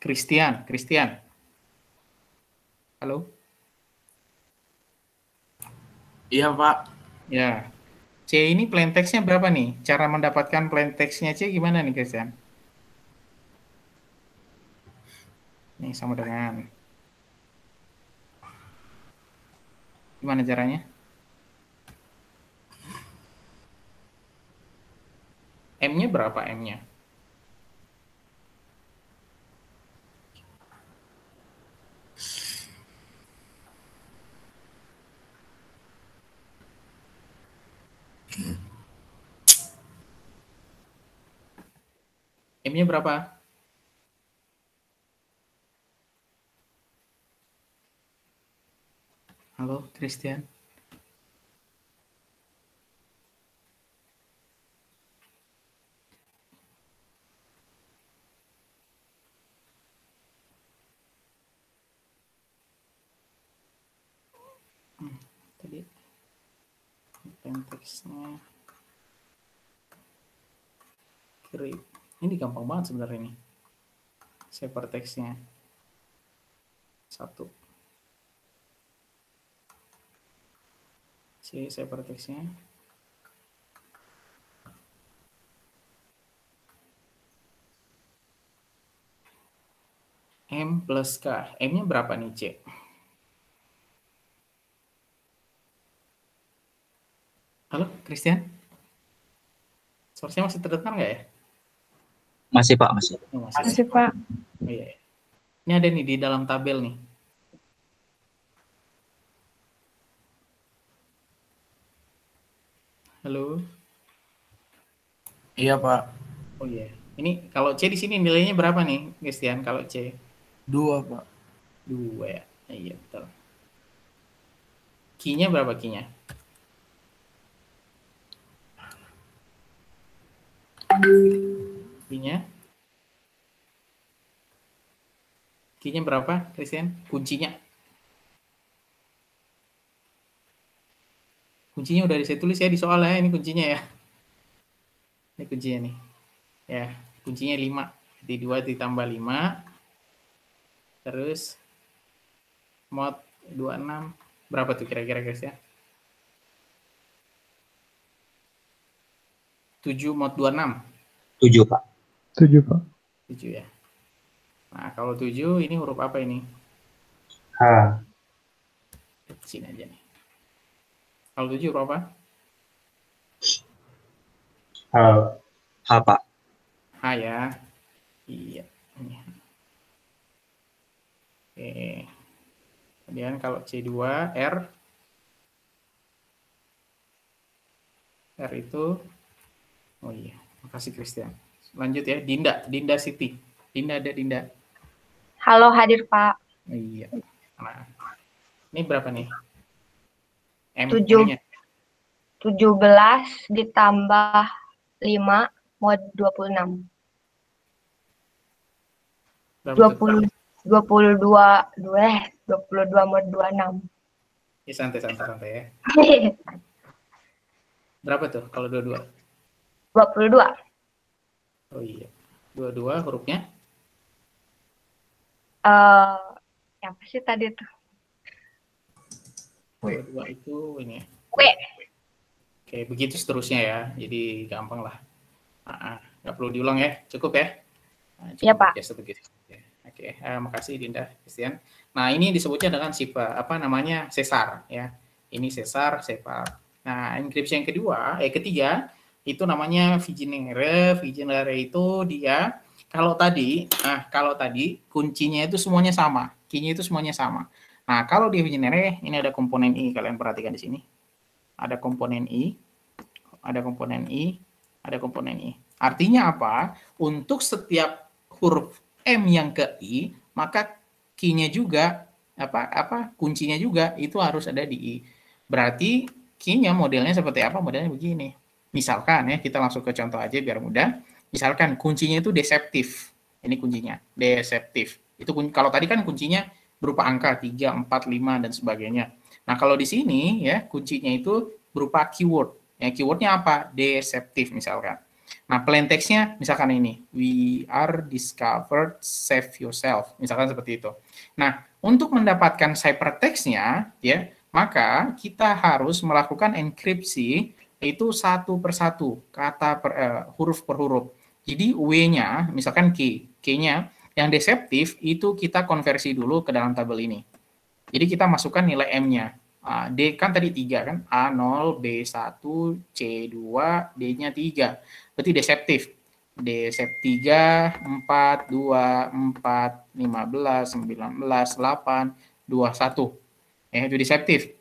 Christian. Halo? Iya, Pak. Ya. C ini plain text-nya berapa nih? Cara mendapatkan plain text-nya C gimana nih, Christian? Ini sama dengan gimana caranya? M-nya berapa M-nya? M-nya berapa? Halo, Christian. Tadi teksnya kiri. Ini gampang banget sebenarnya ini. Hypertext-nya 1. C hypertext-nya. M plus K. M-nya berapa nih, C? Halo, Christian? Source-nya masih terdengar nggak ya? Masih Pak, masih. Oh, masih. Masih, Pak. Oh, iya. Ini ada nih di dalam tabel nih. Halo? Iya, Pak. Oh iya. Ini kalau C di sini nilainya berapa nih, Christian? Kalau C 2, Pak. 2 ya. Iya, betul. Key-nya berapa key-nya? Key-nya? Key-nya berapa, Christian? Kuncinya? Kuncinya udah saya tulis ya di soal ya, ini kuncinya ya. Ini kuncinya nih. Ya, kuncinya 5. Jadi 2 ditambah 5. Terus mod 26. Berapa tuh kira-kira, guys ya? 7 mod 26. 7 Pak. 7, Pak. 7 ya. Nah, kalau 7 ini huruf apa ini? H, Di sini aja nih. Kalau 7 huruf apa? H, H Pak. H ya. Iya. Ini. Oke. Kemudian kalau C2, R. R itu, oh iya, makasih Christian. Lanjut ya, Dinda. Dinda Siti. Dinda ada Dinda. Halo, hadir, Pak. Oh, iya. Nah, ini berapa nih? M 7. nya 17 ditambah 5 mod 26. berapa tuh? 22 mod 26. Ya, santai ya. Berapa tuh kalau 22? 22. Oh iya. 22 hurufnya? Apa sih tadi tuh? 22 itu ini ya. W. Oke, begitu seterusnya ya. Jadi gampang lah. Nggak perlu diulang ya, cukup ya? Nah, cukup Iya, Pak. biasa begitu. Oke, makasih Dinda, Christian. Nah, ini disebutnya dengan apa namanya, sesar ya. Ini sesar, separ. Nah, enkripsi yang ketiga itu namanya Vigenère. Vigenère itu dia kalau tadi kuncinya itu semuanya sama, key-nya itu semuanya sama. Nah, kalau di Vigenère ini ada komponen I, kalian perhatikan di sini. Ada komponen I, ada komponen I, ada komponen I. Artinya apa? Untuk setiap huruf M yang ke I, maka key-nya juga kuncinya juga itu harus ada di I. Berarti key-nya modelnya seperti apa? Modelnya begini. Misalkan ya, kita langsung ke contoh aja biar mudah. Misalkan kuncinya itu deceptif. Ini kuncinya, deceptif. Itu kalau tadi kan kuncinya berupa angka 3, 4, 5 dan sebagainya. Nah, kalau di sini ya kuncinya itu berupa keyword. Ya, keywordnya apa? Deceptif misalkan. Nah, plain text-nya misalkan ini, we are discovered, save yourself, misalkan seperti itu. Nah, untuk mendapatkan ciphertext-nya, ya, maka kita harus melakukan enkripsi itu satu persatu, huruf per huruf. Jadi W-nya, misalkan K-nya yang deceptif itu kita konversi dulu ke dalam tabel ini. Jadi kita masukkan nilai M-nya. D kan tadi 3 kan, A0, B1, C2, D-nya 3. Berarti deceptif. Decept 3, 4, 2, 4, 15, 19, 8, 2, 1. Ya, itu deceptif.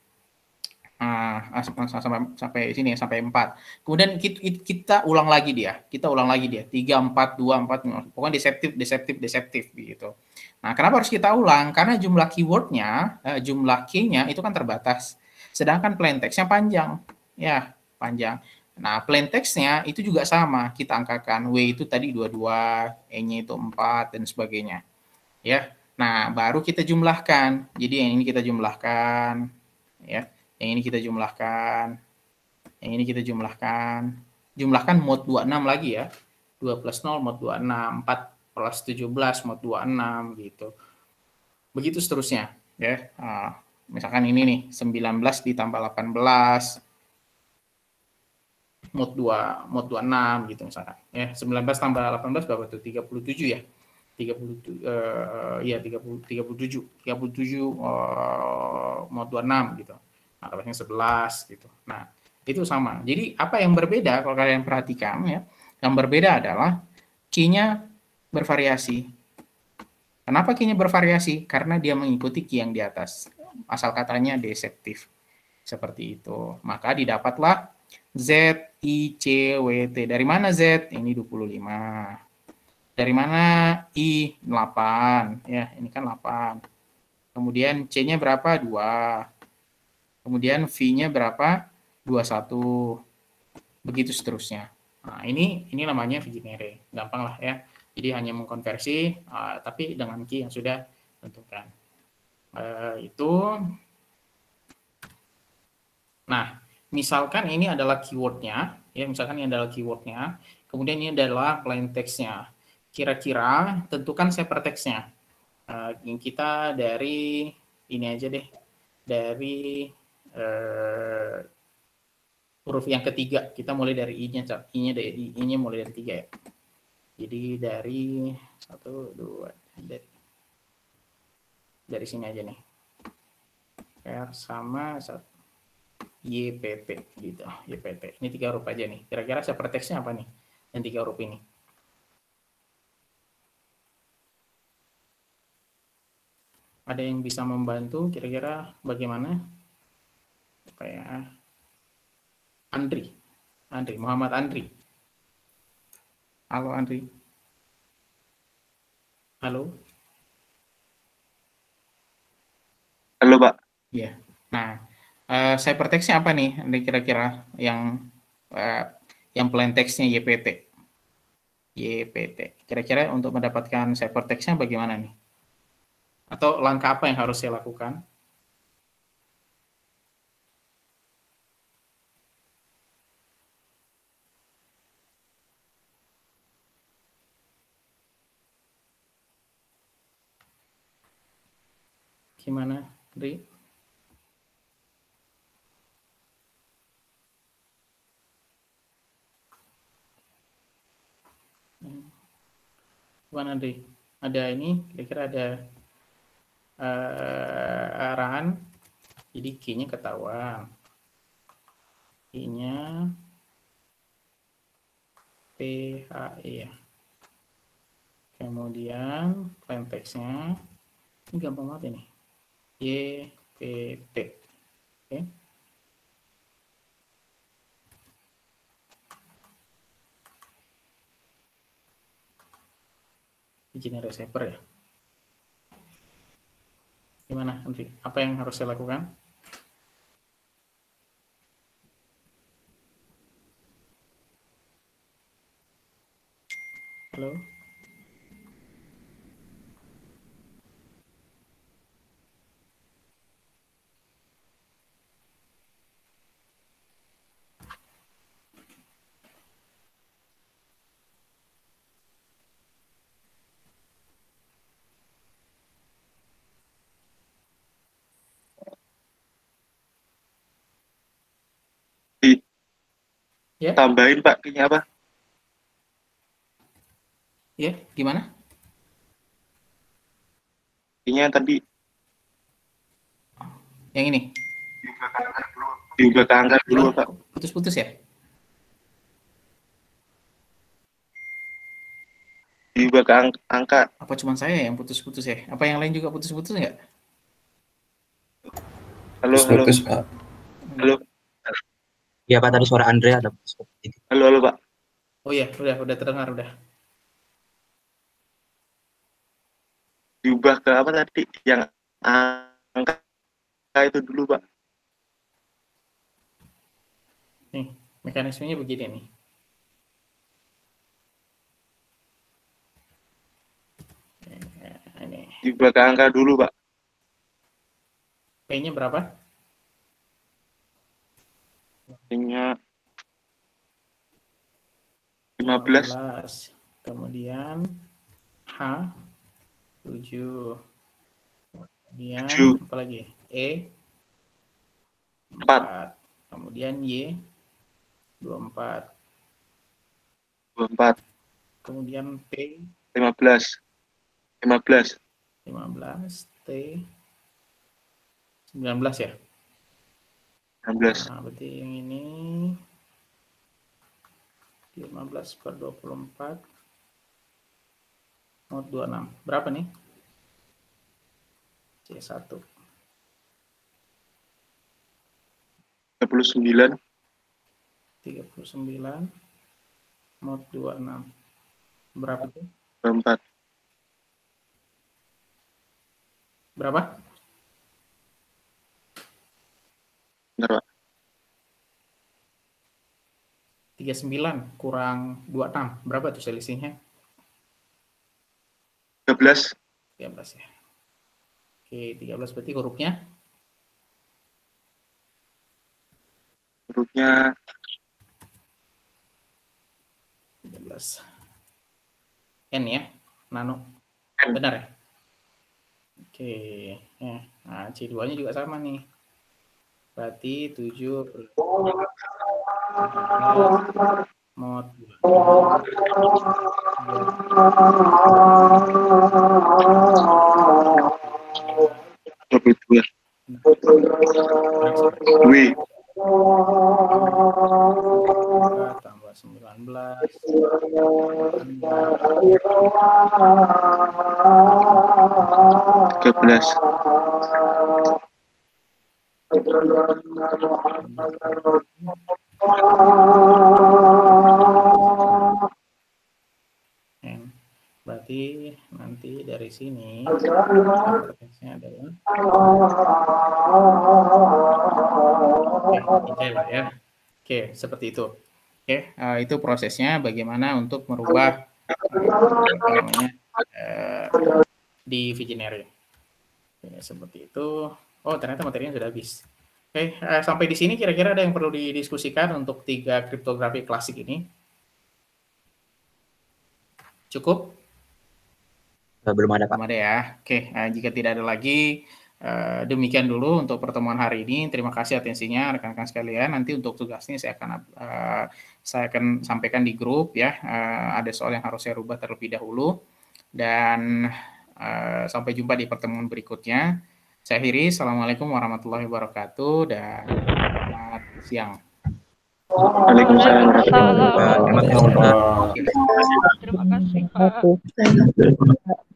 Nah, sampai sini sampai 4. Kemudian kita ulang lagi dia. 3, 4, 2, 4. Pokoknya deceptif gitu. Nah, kenapa harus kita ulang? Karena jumlah keywordnya, jumlah key-nya itu kan terbatas. Sedangkan plain text-nya panjang. Ya, panjang. Nah, plain text-nya itu juga sama. Kita angkakan. W itu tadi 22, E-nya itu 4, dan sebagainya. Ya. Nah, baru kita jumlahkan. Jadi yang ini kita jumlahkan, ya. Yang ini kita jumlahkan. Yang ini kita jumlahkan. Jumlahkan mod 26 lagi ya. 2 plus 0 mod 26, 4 plus 17 mod 26 gitu. Begitu seterusnya, ya. Misalkan ini nih, 19 ditambah 18 mod 26 gitu misalkan. Ya, 19 tambah 18 berapa tuh? 37 ya. 37 mod 26 gitu. Nah, terusnya 11 gitu. Nah, itu sama. Jadi apa yang berbeda kalau kalian perhatikan ya? Yang berbeda adalah key-nya bervariasi. Kenapa key-nya bervariasi? Karena dia mengikuti key yang di atas. Asal katanya deceptif. Seperti itu. Maka didapatlah Z, I, C, W, T. Dari mana Z? Ini 25. Dari mana I? 8. Ya, ini kan 8. Kemudian C-nya berapa? 2. Kemudian V-nya berapa? 21. Begitu seterusnya. Nah, ini namanya Viginere. Gampang lah ya. Jadi hanya mengkonversi, tapi dengan key yang sudah tentukan. Itu. Nah, misalkan ini adalah keyword-nya. Ya, misalkan ini adalah keyword-nya. Kemudian ini adalah plain text-nya. Kira-kira tentukan hypertext-nya. Kita dari ini aja deh. Dari huruf yang ketiga. Kita mulai dari I-nya. I-nya mulai dari 3 ya. Jadi dari 1, 2, dari sini aja nih. R sama YPT gitu. YPT. Ini 3 huruf aja nih. Kira-kira hypertext-nya apa nih? Yang 3 huruf ini. Ada yang bisa membantu kira-kira bagaimana? Kayak Andri, Muhammad Andri. Halo Andri. Halo. Halo, Pak. Iya. Nah, hypertext-nya apa nih? Kira-kira yang plain text-nya YPT. Kira-kira untuk mendapatkan hypertext-nya bagaimana nih? Atau langkah apa yang harus saya lakukan? Gimana, Ri? Gimana, Ri? Ada ini, kira-kira ada arahan. Jadi key-nya ketahuan. Key-nya PHE ya. Kemudian plain text-nya ini gampang banget ini. YPT. Oke. Izin receiver ya. Gimana nanti? Apa yang harus saya lakukan? Halo? Ya? Tambahin, Pak, kayaknya apa? Ya, gimana? Kayaknya tadi Yang ini? diubah ke angka dulu, Pak. Putus-putus ya? Diubah ke angka. Apa cuma saya yang putus-putus ya? Apa yang lain juga putus-putus nggak? Halo, halo. Putus, Pak. Halo. Iya Pak, tadi suara Andre ada. Halo, halo Pak. Oh iya, udah terdengar udah. Diubah ke apa tadi? Yang angka itu dulu Pak. Nih, mekanismenya begini nih. Ini Diubah ke angka dulu Pak. P-nya berapa? P-nya 15. Kemudian H 7. Kemudian 7. apa lagi? E 4. Kemudian Y 24. 24. Kemudian T 15. 15. 15, T 19 ya. 16. Nah, berarti yang ini 15/24 mod 26. Berapa nih? C1. 39. 39 mod 26. Berapa tuh? 24. Berapa? Bentar Pak. 39 kurang 26. Berapa tuh selisihnya? 13. 13 ya. Oke, 13 berarti hurufnya? Hurufnya 13. N ya, nano. N. Benar ya? Oke, ya. Nah, C2-nya juga sama nih. Berarti 7 mod 22. W. tambah 19. 13. N. Berarti nanti dari sini interface-nya adalah oke, lah ya. Oke, seperti itu. Oke, itu prosesnya bagaimana untuk merubah apa namanya di Visionary. Oke, seperti itu. Oh, ternyata materinya sudah habis. Oke, sampai di sini kira-kira ada yang perlu didiskusikan untuk 3 kriptografi klasik ini? Cukup? Belum ada Pak. Belum ada ya. Oke, jika tidak ada lagi, demikian dulu untuk pertemuan hari ini. Terima kasih atensinya rekan-rekan sekalian. Nanti untuk tugasnya saya akan sampaikan di grup ya. Ada soal yang harus saya rubah terlebih dahulu. Dan sampai jumpa di pertemuan berikutnya. Saya akhiri. Assalamualaikum warahmatullahi wabarakatuh dan selamat siang. Waalaikumsalam warahmatullahi wabarakatuh. Terima kasih Pak. Terima kasih, Pak.